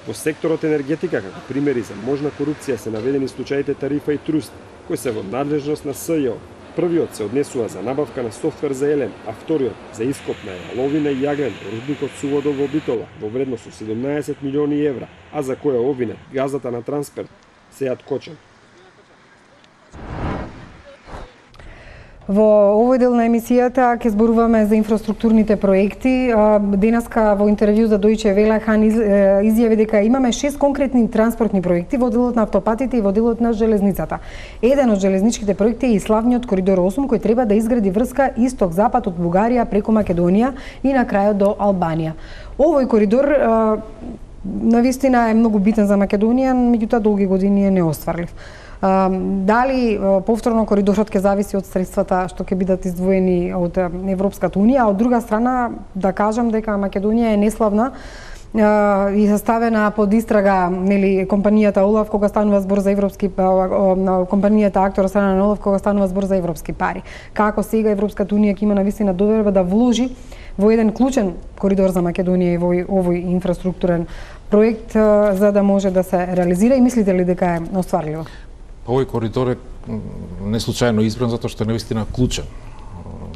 Во секторот енергетика како примери за можна корупција се наведени случаите Тарифа и Труст, кои се во надлежност на СЈО. Првиот се однесува за набавка на софтвер за елен, а вториот за ископ на јаловина и јаглен во рудникот Суводол во Битола во вредност од 17 милиони евра, а за која обвинет газата на Трансперт Сејат Кочан. Во овој дел на емисијата ќе зборуваме за инфраструктурните проекти. Денеска во интервју за Deutsche Welle Хан изјави дека имаме 6 конкретни транспортни проекти во делот на автопатите и во делот на железницата. Еден од железничките проекти е и славниот Коридор 8 кој треба да изгради врска исток-запад од Бугарија преку Македонија и на крајот до Албанија. Овој коридор навистина е многу битен за Македонија, меѓутоа долги години е неостварлив. Дали повторно коридорот ќе зависи од средствата што ќе бидат издвоени од Европската унија, а од друга страна да кажам дека Македонија е неславна и заставена под истрага, нели, компанијата Олаф кога станува збор за европски компанијата Актор страна на Олаф кога станува збор за европски пари. Како сега Европската унија ќе има навистина доверба да вложи во еден клучен коридор за Македонија и во овој инфраструктурен проект за да може да се реализира, и мислите ли дека е остварливо? Овој коридор е не случајно избран затоа што е навистина клучен.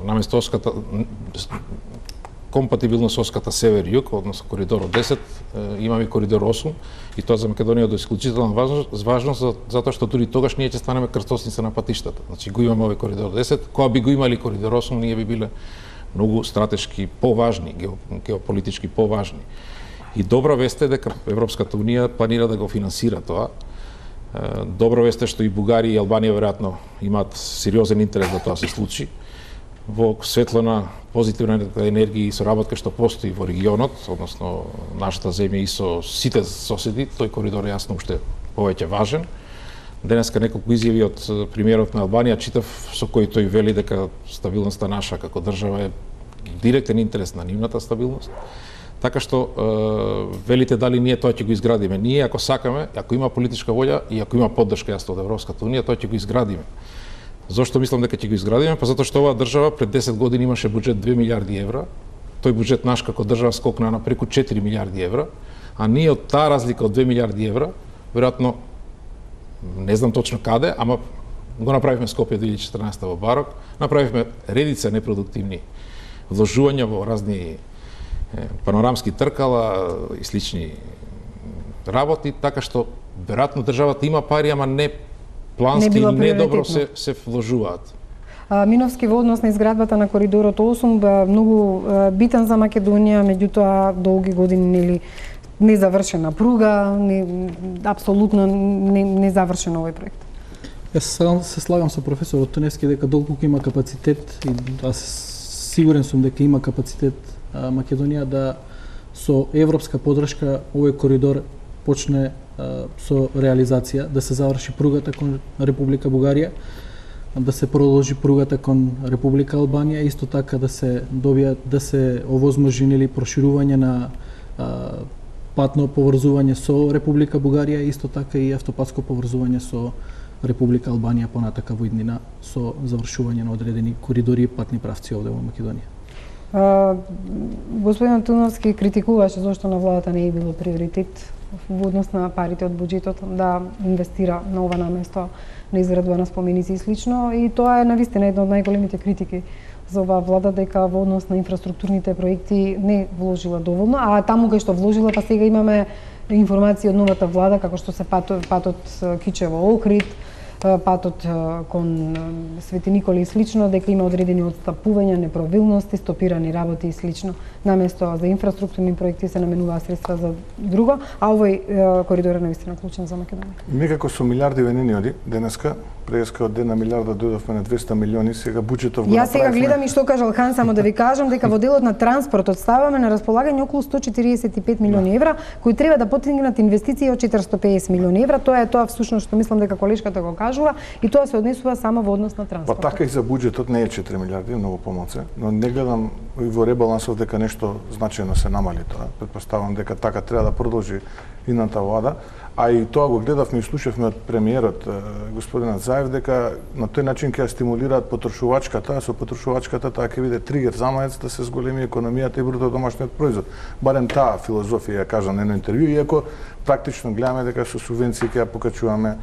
Наместо оската компатибилно со оската север-југ, односно коридорот 10, имаме коридор 8 и тоа за Македонија е исклучителна важност затоа што дури тогаш ние ќе станеме крстосница на патиштата. Значи го имаме овој коридор 10, кога би го имали коридор 8, ние би биле многу стратешки поважни, геополитички поважни. И добра вест е дека Европската унија планира да го финансира тоа. Добро вест е што и Бугарија и Албанија веројатно имаат сериозен интерес да тоа се случи. Во светло на позитивната енергија и соработка што постои во регионот, односно нашата земја и со сите соседи, тој коридор е јасно уште повеќе важен. Денеска неколку изјави од премиерот на Албанија читав со кој тој вели дека стабилноста наша како држава е директен интерес на нивната стабилност. Така што велите дали ние тоа ќе го изградиме. Ние ако сакаме, ако има политичка волја и ако има поддршка јасно од Европската унија, тоа ќе го изградиме. Зошто мислам дека ќе го изградиме? Па затоа што оваа држава пред 10 години имаше буџет 2 милиарди евра. Тој буџет наш како држава скокна на преку 4 милиарди евра, а ние од таа разлика од 2 милиарди евра, веројатно не знам точно каде, ама го направивме Скопје 2014 во Барок, направивме редица непродуктивни вложувања во разни панорамски тркала и слични работи, така што веројатно државата има пари, ама не плански и недобро се вложуваат. Миновски во однос на изградбата на коридорот 8 многу битен за Македонија, меѓутоа долги години незавршена пруга, апсолутно незавршен овој проект. Јас се слагам со професорот Тоневски дека доколку има капацитет, и аз сигурен сум дека има капацитет Македонија да со европска подршка овој коридор почне со реализација, да се заврши пругата кон Република Бугарија, да се продолжи пругата кон Република Албанија, исто така да се добијат, да се овозможи или проширување на патно поврзување со Република Бугарија, исто така и автопатско поврзување со Република Албанија понатака во иднина со завршување на одредени коридори и патни правци овде во Македонија. Господин Туновски критикуваше зашто на владата не е било приоритет во однос на парите од буџетот да инвестира на ова наместо на изградба на споменици и слично, и тоа е навистина една од најголемите критики за оваа влада, дека во однос на инфраструктурните проекти не вложила доволно, а таму кај што вложила, па сега имаме информации од новата влада, како што се патот Кичево-Охрид, патот кон Свети Никола и слично, дека има одредени отстапувања, неправилности, стопирани работи и слично. Наместо за инфраструктурни проекти се наменуваат средства за друго, а овој коридор е навистина клучен за Македонија. Некако со милиарди венени оди денеска, преска од дена милиарда дојдовме на 200 милиони, сега буџетов го направивме. Јас сега гледам и што кажал Хан, само да ви кажам дека во делот на транспортот ставаме на располагање околу 145 милиони евра, кои треба да потигнат инвестиции од 450 милиони евра. Тоа е тоа всушност што мислам дека колешката го кажува, и тоа се однесува само во однос на транспорт. Па така и за буџетот не е 4 милиарди, многу помалку, но не гледам и во ребалансов дека нешто значајно се намали тоа. Претпоставам дека така треба да продолжи идната влада. А и тоа го гледавме и слушавме од премиерот господинот Заев дека на тој начин ќе стимулираат потрошувачката, а со потрошувачката таа ќе биде тригер замаец да се зголеми економијата и бруто домашниот производ. Барем таа филозофија ја кажа на едно интервју, иако практично гледаме дека со субвенции ќе ја покачуваме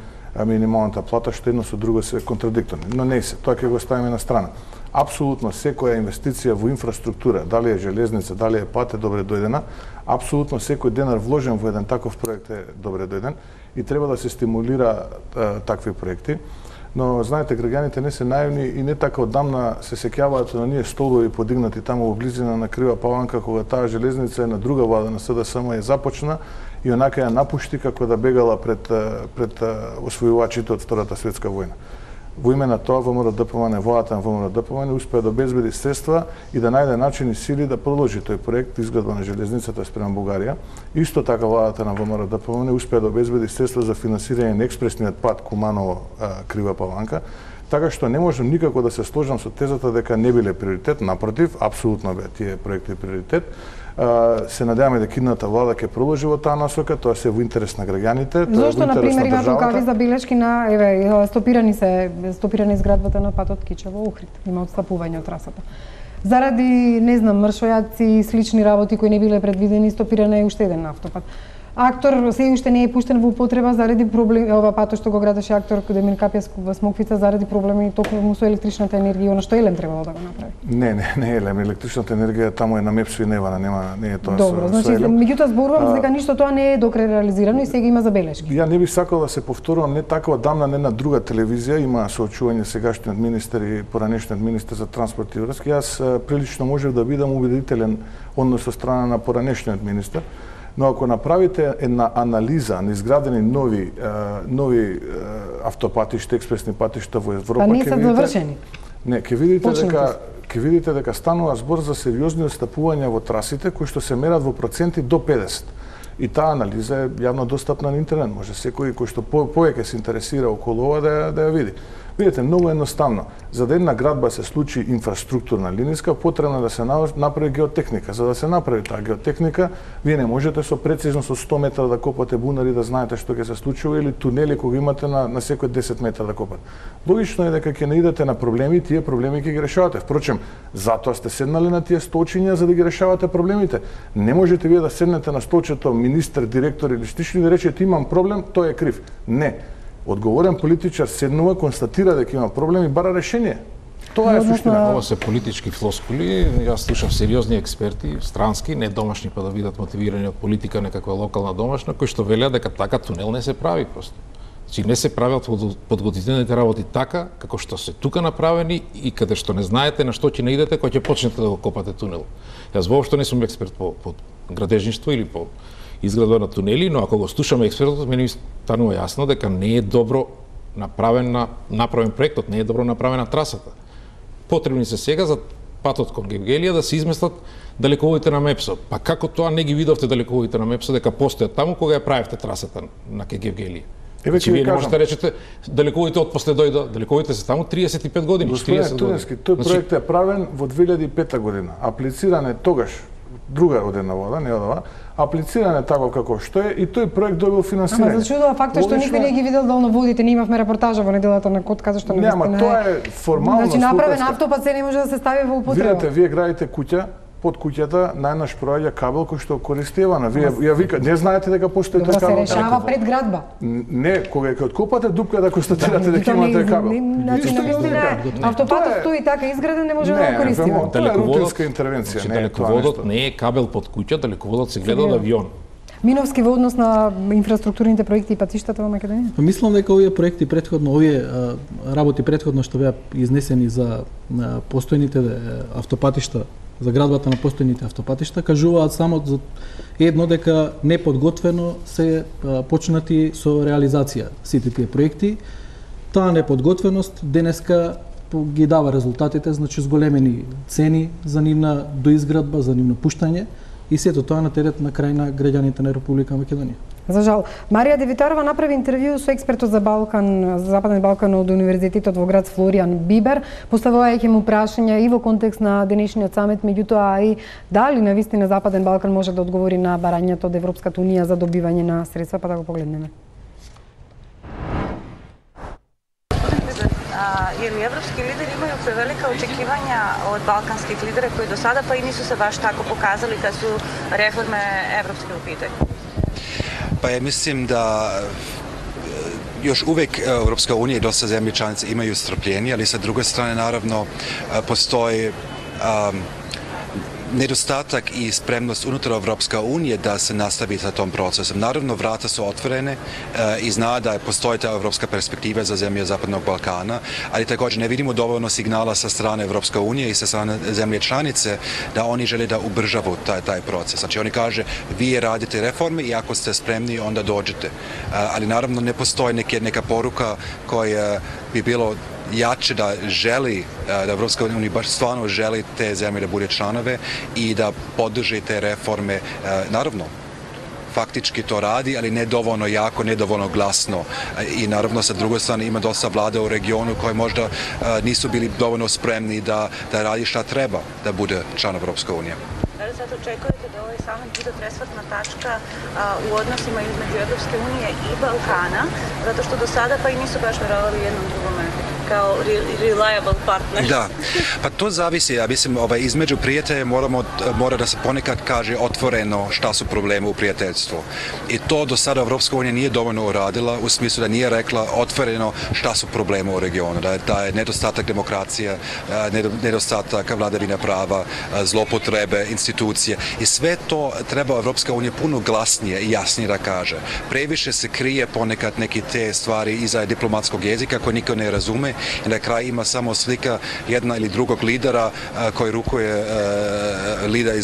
минималната плата, што едно со друго се контрадикторни. Но не се, тоа ќе го ставиме на страна. Апсолутно секоја инвестиција во инфраструктура, дали е железница, дали е пат, е добре дојдена. Апсолутно секој денар вложен во еден таков проект е добре дојден и треба да се стимулира такви проекти. Но знаете, граѓаните не се наивни и не така одамна се сеќаваат на ние столови подигнати таму во близина на Крива Паланка, кога таа железница е на друга влада на СДСМ ја започна и онака ја напушти како да бегала пред освојувачите од Втората светска војна. Во име на тоа ВМРО-ДПМН, владата на ВМРО-ДПМН успеа да обезбеди средства и да најде начин и сили да продолжи тој проект изградба на железницата спрема Бугарија. Исто така владата на ВМРО-ДПМН успеа да обезбеди средства за финансирање на експресниот пат Куманово-Крива Паланка. Така што не можам никако да се сложам со тезата дека не биле приоритет, напротив, апсолутно бе тие проекти приоритет. Се надеваме дека идната влада ќе продолжи во таа насока, тоа се во интерес на граѓаните, тоа Зошто на пример има тука забелешки на стопирани изградбата на патот Кичево-Охрид, има отстапување од трасата. Заради, не знам, мршојаци и слични работи кои не биле предвидени, стопирана е уште еден автопат. Актор се уште не е пуштен во употреба заради проблеми, ова патот што го градеше Актор Демир Капјас во Смоквица заради проблеми токму со електричната енергија, она што Елем требало да го направи. Не Елем, електричната енергија таму е на МЕПСО и Невана, не е тоа. Добро, значи меѓутоа зборувам дека ништо тоа не е докрај реализирано и сега има забелешки. Ја не би сакал да се повторувам, не така одамна не на друга телевизија има соочување сегашниот министер и поранешниот министер за транспорт и врски. Јас прилично можев да бидам убедителен однос со страна на поранешниот министер. Но ако направите една анализа на изградени нови автопатишта, експресни патишта во Европа, па не се завршени. Не, ќе видите дека станува збор за сериозни отстапувања во трасите кои што се мерат во проценти до 50. И таа анализа е јавно достапна на интернет, може секој кој што повеќе се интересира околу ова да ја види. Видите, многу едноставно. За да една градба се случи инфраструктурна линиска, потребно да се направи геотехника. За да се направи таа геотехника, вие не можете со прецизно со 100 метра да копате бунари да знаете што ќе се случува или тунели кога имате на секој 10 метра да копате. Логично е дека ќе наидете на проблеми и тие проблеми ќе ги решавате. Впрочем, затоа сте седнали на тие столчиња за да ги решавате проблемите. Не можете вие да седнете на столчето министер, директор или слични да речете имам проблем, тој е крив. Не. Одговорен политичар седнува, констатира дека има проблем и бара решение. Тоа е суштина. Ова се политички флоскули. Јас слушав сериозни експерти, странски, не домашни, па да видат мотивирани од политика некаква локална домашна, кои што велеа дека така тунел не се прави просто. Значи не се прават подготвителните работи така како што се тука направени и каде што не знаете на што ќе наидете кога ќе почнете да го копате тунел. Јас воопшто не сум експерт по градежништво или по изградба на тунели, но ако го слушаме експертот, мене ми станува јасно дека не е добро направен проектот, не е добро направена трасата. Потребни се сега за патот кон Гевгелија да се изместат далеководите на Мепсо. Па како тоа не ги видовте далеководите на Мепсо дека постојат таму кога ја правевте трасата на Гевгелија? Значи вие не можете да речете далеководите отпосле дојда, далеководите се таму 35 години, 40 години. Тој проект е правен во 2005 година. Аплициран е тогаш друга родена вода, не од ова, аплициран е тако како што е и тој проект добил финансирање. Ама зачудува фактот што никој не ги видел долноводите, ние имавме репортажа во неделата на Котка зашто не Нема, тоа е формално. Значи направен автопат се не може да се стави во употреба. Видете, вие градите куќа, под куќата најнаш проаѓа кабел кој што користи Евана. Вие ја вика, не знаете дека постои тој кабел. Да се решава пред градба. Не, кога ќе откопате дупка да констатирате дека имате кабел. Значи автопатот стои така изграден, не може да го користиме. Тоа е рутинска интервенција, не е тоа. Далеководот не е кабел под куќа, далеководот се гледа од авион. Миновски во однос на инфраструктурните проекти и патиштата во Македонија? Мислам дека овие проекти претходно, овие работи претходно што беа изнесени за постојните автопатишта, за градбата на постојните автопатишта, кажуваат само за едно дека неподготвено се почнати со реализација сите тие проекти. Таа неподготвеност денеска ги дава резултатите, значи зголемени цени за нивна доизградба, за нивно пуштање и сето тоа на терет на крај на граѓаните на Република Македонија. За жал. Марија Девитарова направи интервју со експертот за Балкан, за Западен Балкан од Универзитетот во град Флоријан Бибер, поставувајќи му прашања и во контекст на денешниот самит, меѓутоа и дали навистина Западен Балкан може да одговори на барањето од Европската унија за добивање на средства, па да го погледнеме. Или европски лидери имају превелика очекивања од балканских лидери кои до сада па и нису се баш тако показали кога су реформе европски у питању? Pa ja mislim da još uvijek Europska unija i dosta zemlje članice imaju strpljenje, ali sa druge strane naravno postoji nedostatak i spremnost unutar Evropska unije da se nastavi sa tom procesom. Naravno, vrata su otvorene i zna da postoji ta evropska perspektiva za zemlje Zapadnog Balkana, ali također ne vidimo dovoljno signala sa strane Evropska unije i sa strane zemlje članice da oni žele da ubržavu taj proces. Znači, oni kaže, vi radite reforme i ako ste spremni, onda dođete. Ali naravno, ne postoji neka poruka koja bi bilo jače da želi, da Evropska unija baš stvarno želi te zemlje da bude članove i da podrži te reforme. Naravno, faktički to radi, ali ne dovoljno jako, ne dovoljno glasno. I naravno, sa druge strane, ima dosta vlada u regionu koji možda nisu bili dovoljno spremni da radi šta treba da bude član Evropske unije. Da li sad očekujete da ovaj samit bude presvatna tačka u odnosima između Evropske unije i Balkana, zato što do sada pa i nisu baš verovali jednom drugome kao reliable partner? Da, pa to zavisi, ja mislim, između prijatelja mora da se ponekad kaže otvoreno šta su problemi u prijateljstvu. I to do sada Evropska unija nije dovoljno uradila, u smislu da nije rekla otvoreno šta su problemi u regionu, da je nedostatak demokracije, nedostatak vladavine prava, zlopotrebe, institucije. I sve to treba Evropska unija puno glasnije i jasnije da kaže. Previše se krije ponekad neke te stvari iza diplomatskog jezika koje niko ne razume i na kraju ima samo slika jedna ili drugog lidera koji rukuje lidera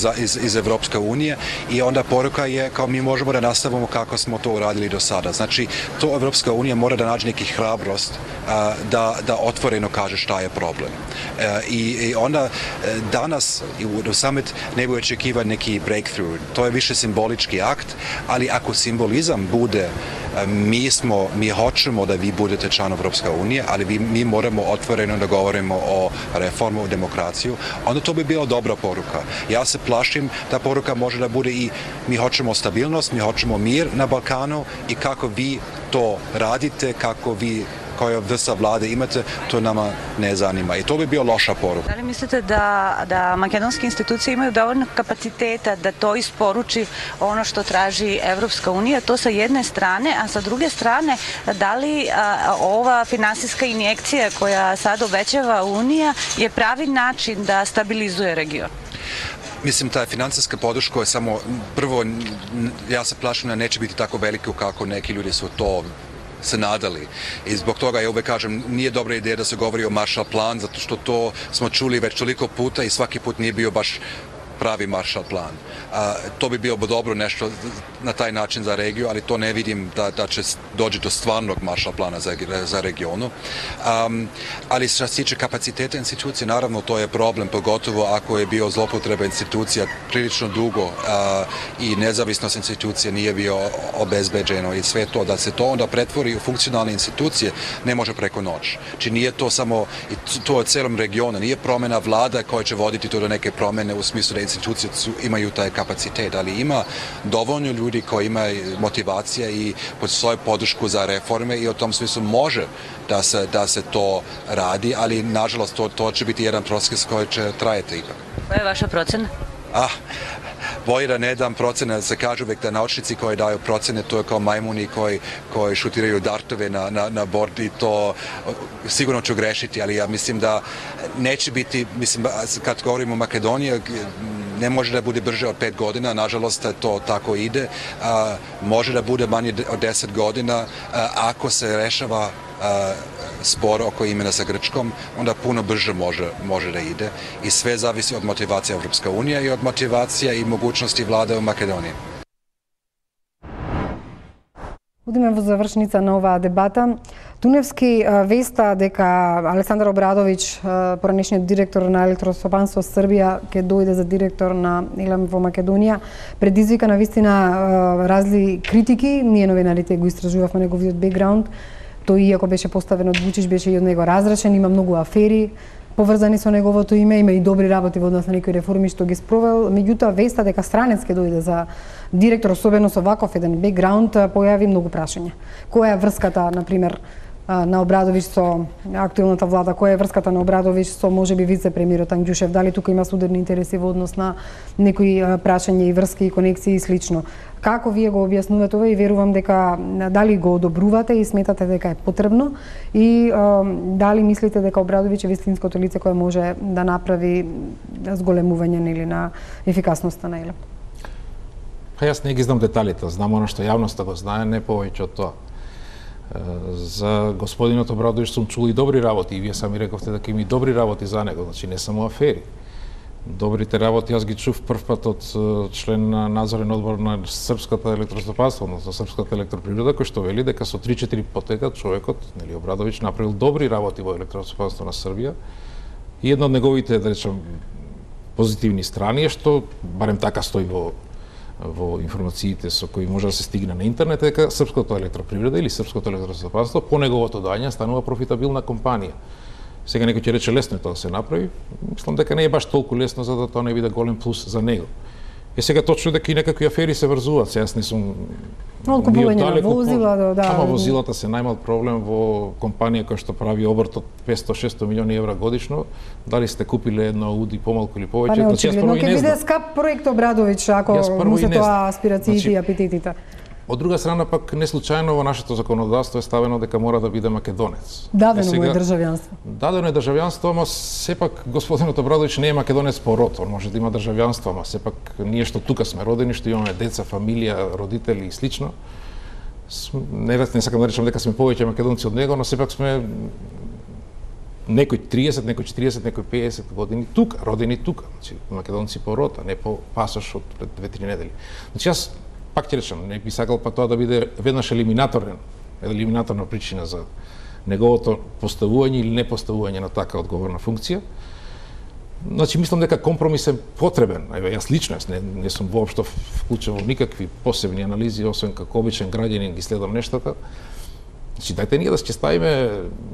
iz Evropske unije i onda poruka je kao mi možemo da nastavimo kako smo to uradili do sada. Znači, to Evropska unija mora da nađe neki hrabrost da otvoreno kaže šta je problem. I onda danas u summit ne bi očekiva neki breakthrough. To je više simbolički akt, ali ako simbolizam bude mi hoćemo da vi budete član Evropska unije, ali mi moramo otvoreno da govorimo o reformu, o demokraciju, onda to bi bila dobra poruka. Ja se plašim da poruka može da bude i mi hoćemo stabilnost, mi hoćemo mir na Balkanu i kako vi to radite, kako vi koja vrsta vlade imate, to nama ne zanima. I to bi bio loša poruka. Da li mislite da makedonske institucije imaju dovoljno kapaciteta da to isporuči ono što traži Evropska unija, to sa jedne strane, a sa druge strane, da li ova finansijska injekcija koja sad obećava Unija je pravi način da stabilizuje region? Mislim, ta financijska podrška je samo, prvo, ja se plašim da neće biti tako velika kako neki ljudi su to se nadali. I zbog toga ja uvek kažem, nije dobra ideja da se govori o Marshall plan, zato što to smo čuli već toliko puta i svaki put nije bio baš pravi Marshall plan. To bi bilo dobro nešto na taj način za regiju, ali to ne vidim da će doći do stvarnog Marshall plana za regionu. Ali što se tiče kapaciteta institucije, naravno to je problem, pogotovo ako je bio zloupotreba institucija prilično dugo i nezavisnost institucije nije bio obezbeđeno i sve to. Da se to onda pretvori u funkcionalne institucije ne može preko noć. Znači nije to samo, to je celom regionu, nije promjena vlada koja će voditi to do neke promjene u smislu da institucije imaju taj kapacitet, ali ima dovoljno ljudi koji imaju motivacija i svoju podršku za reforme i u tom smislu može da se to radi, ali nažalost to će biti jedan proces koji će trajati ipak. Koja je vaša procena? Bolje da ne dam procene, se kaže uvek da naučnici koji daju procene, to je kao majmuni koji šutiraju dartove na bord i to sigurno ću grešiti, ali ja mislim da neće biti, mislim, kad govorimo o Makedoniji, ne može da bude brže od 5 godina, nažalost to tako ide, može da bude manje od 10 godina, ako se rešava spor oko imena sa Grčkom, onda puno brže može da ide i sve zavisi od motivacije Evropska unija i od motivacija i mogućnosti vlade u Makedoniji. Будеме во завршница на оваа дебата. Туневски веста дека Александар Обрадовиќ, поранешниот директор на Електростопанство Србија, ќе дојде за директор на ЕЛЕМ во Македонија, предизвика на вистина разли критики. Ние новинарите го истражувавме неговиот бекграунд. Тој, иако беше поставен од Вучич, беше и од него разрашен, има многу афери поврзани со неговото име, има и добри работи во однос на некои реформи што ги спровел. Меѓутоа, веста дека странец ќе дојде за директор, особено со ваков еден бекграунд, појави многу прашања. Која е врската, например, на Обрадовиќ со актуелната влада, која е врската на Обрадовиќ со можеби вице-премиерот Ангјушев, дали тука има судебни интереси во однос на некои прашања и врски и конекции и слично. Како вие го објаснувате ова и верувам дека дали го одобрувате и сметате дека е потребно и дали мислите дека Обрадовиќ е вистинското лице кое може да направи зголемување или на ефикасноста на ЕЛЕМ? Јас не ги знам деталите, знам оно што јавноста го знае, не повеќе од тоа. За господинот Обрадовиќ сум чул и добри работи и вие сами рековте дека има и добри работи за него, значи не само афери. Добрите работи јас ги чув прв пат од член на надзорен одбор на Српската електростопанство, односно Српската електропривреда, кој што вели дека со 3-4 потека човекот, нели, Обрадовиќ направил добри работи во електростопанство на Србија. И една од неговите, да речем, позитивни страни е што барем така стои во информациите со кои може да се стигне на интернет, дека Српската електропривреда или Српското електростопанство по неговото доаѓање станува профитабилна компанија. Сега некој ќе рече лесно е тоа да се направи, мислам дека не е баш толку лесно за да тоа не биде голем плюс за него. Е сега точно дека и некакви афери се врзуваат, сега јас не сум откупување на возила, да. Ама возилата се најмал проблем во компанија која што прави обрт од 500-600 милиони евра годишно. Дали сте купиле едно Ауди помалку или повеќе? Па не, очигледно ќе биде скап проект Обрадовиќ ако му се тоа аспирациите и апетитите. Од друга страна пак не случајно во нашето законодавство е ставено дека мора да биде македонец. Дадено му е државјанство. Дадено е државјанство, ама сепак господинот Обрадовиќ не е македонец по род, он може да има државјанство, ама сепак ние што тука сме родени, што имаме деца, фамилија, родители и слично, не сакам да речам дека сме повеќе македонци од него, но сепак сме некој 30, некој 40, некој 50 години тука, родени тука, значи македонци по род, а не по пасош од пред 2-3 недели. Значи јас пак ќе речам, не би сакал па тоа да биде веднаш елиминаторна причина за неговото поставување или не поставување на така одговорна функција. Значи, мислам дека компромис е потребен. Еве, јас лично не сум воопшто вклучен во никакви посебни анализи, освен како обичен граѓанин ги следам нештата. Значи, дајте ние да ќе ставиме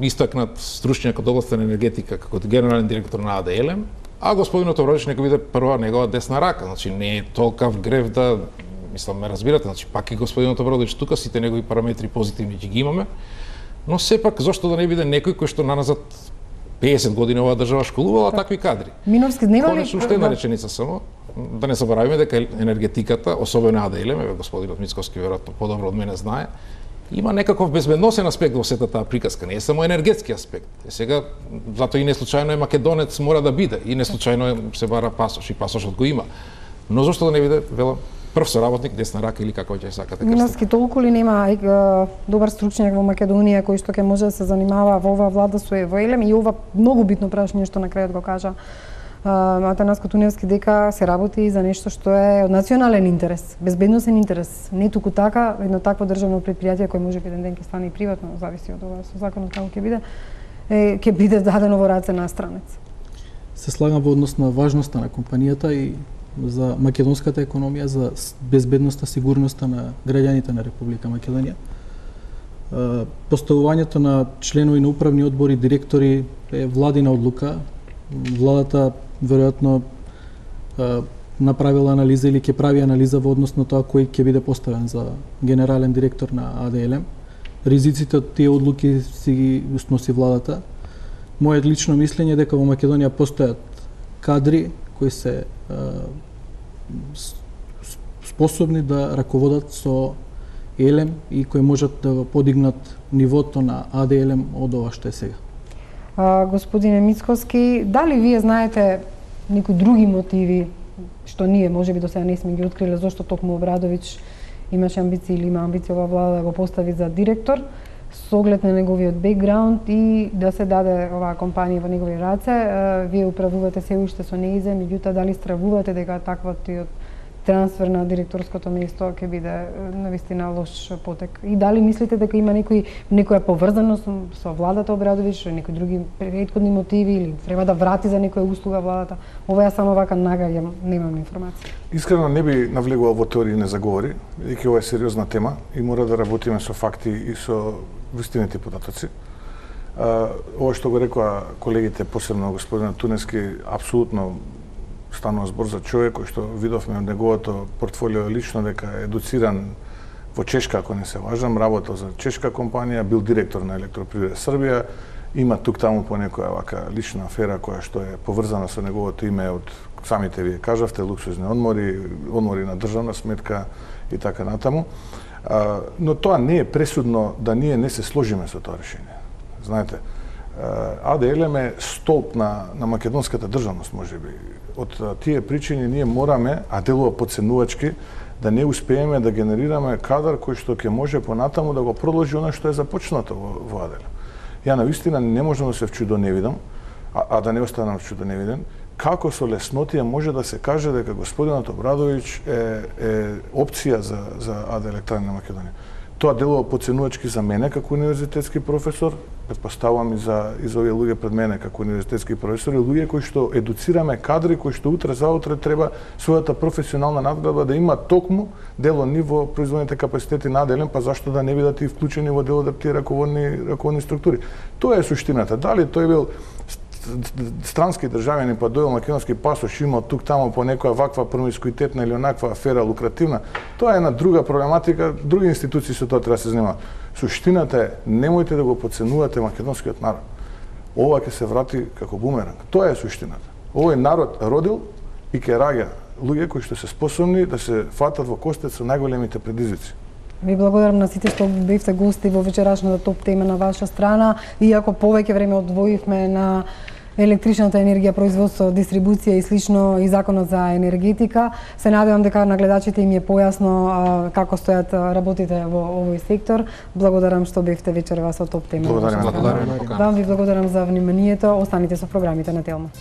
истакнат стручњак од областа на енергетика како генерален директор на АД ЕЛЕМ, а господинот Обрадовиќ нека биде прва негова десна рака. Значи, не е толкав грев да, мислам, ме разбирате, значи пак и господинот Обрадовиќ тука сите негови параметри позитивни ќе ги имаме, Но сепак зошто да не биде некој кој што наназад 50 години оваа држава школувала такви кадри. Миновски нема ли? Конечно, уште една реченица само, да не заборавиме дека енергетиката, особено АДЛМ, господинот Мицковски веројатно подобро од мене знае, има некаков безбедносен аспект во сета таа приказка, не е само енергетски аспект. Сега, затоа и не случајно е македонец мора да биде, и не случајно се бара пасош, и пасошот го има. Но зошто да не биде, велам, прв соработник, десна рака или како ќе сакате. Миновски толку ли нема добар стручњак во Македонија кој што ќе може да се занимава во оваа влада со ЕВЛМ и ова многу битно прашање што на крајот го кажа Атанас Котуневски, дека се работи за нешто што е од национален интерес, безбедносен интерес. Не туку така, едно такво државно предпријатие кој може еден ден ќе стане и приватно, зависи од ова со законот како ќе биде, ќе биде дадено во раце на странец. Се слагам во однос на важноста на компанијата и за македонската економија, за безбедноста, сигурноста на граѓаните на Република Македонија. Поставувањето на членови на управни одбори, директори е владина одлука. Владата веројатно направила анализа или ќе прави анализа во однос на тоа кој ќе биде поставен за генерален директор на АДЛМ. Ризиците од тие одлуки си ги сноси владата. Мојот лично мислење е дека во Македонија постојат кадри кои се способни да раководат со ЕЛМ и кои можат да подигнат нивото на АДЛМ од ова што е сега. Господине Мицковски, дали вие знаете некои други мотиви што ние можеби до сега не сме ги откриле, зошто токму Обрадовиќ имаше амбиции или има амбиции ова влада да го постави за директор, со оглед на неговиот бекграунд и да се даде оваа компанија во негови раце. Вие управувате се уште со неизе, меѓутоа дали стравувате дека таквиот трансфер на директорското место ќе биде навистина лош потек? И дали мислите дека има некоја поврзаност со владата Обрадовиќ, некои други претходни мотиви или треба да врати за некоја услуга владата? Ова ја само вака нагаѓам, немам информација. Искрено не би навлегувал во теории и не заговори, бидејќи ова е сериозна тема и мора да работиме со факти и со вистинити податоци. Ова што го рекоа колегите, посебно господинот Туневски, апсолутно станува збор за човек кој што видовме од неговото портфолио лично дека е едуциран во Чешка, ако не се лажам, работел за чешка компанија, бил директор на Електропривреда Србија, има тук таму по некоја вака лична афера која што е поврзана со неговото име од самите вие кажавте, луксузни одмори на државна сметка и така натаму. Но тоа не е пресудно да ние не се сложиме со тоа решение. Знаете, АДЛМ е столб на македонската државност, можеби. Од тие причини ние мораме, а делува подценувачки, да не успееме да генерираме кадар кој што ќе може понатаму да го продолжи она што е започнато во АДЛМ. Ја навистина не можам да се вчудо не видам, а да не останам вчудо не виден, како со леснотија може да се каже дека господинот Обрадовиќ е опција за АД Електрани на Македонија. Тоа делува подценувачки за мене како универзитетски професор, претпоставувам и за овие луѓе пред мене како универзитетски професори, луѓе кои што едуцираме кадри кои што утре заутре треба својата професионална надградба да има токму дел од нив во производните капацитети на АДЛМ, па зашто да не бидат и вклучени во дел од тие раководни структури. Тоа е суштината. Дали тој бил странски државјани па дојел македонски пасош, имал тук таму по некоја ваква промискуитетна или онаква афера лукративна, тоа е една друга проблематика, други институции со тоа треба да се занимаваат. Суштината е, немојте да го потценувате македонскиот народ. Ова ќе се врати како бумеранг. Тоа е суштината. Овој народ родил и ќе раѓа луѓе кои што се способни да се фатат во костет со најголемите предизвици. Ви благодарам на сите што бевте гости во вечерашната топ тема на ваша страна, иако повеќе време одвоивме на електричната енергија, производство, дистрибуција и слично и законот за енергетика. Се надевам дека на гледачите им е појасно како стојат работите во овој сектор. Благодарам што бевте вечерва со топ тема. Благодарам. Вам ви благодарам за вниманието. Останите со програмите на Телма.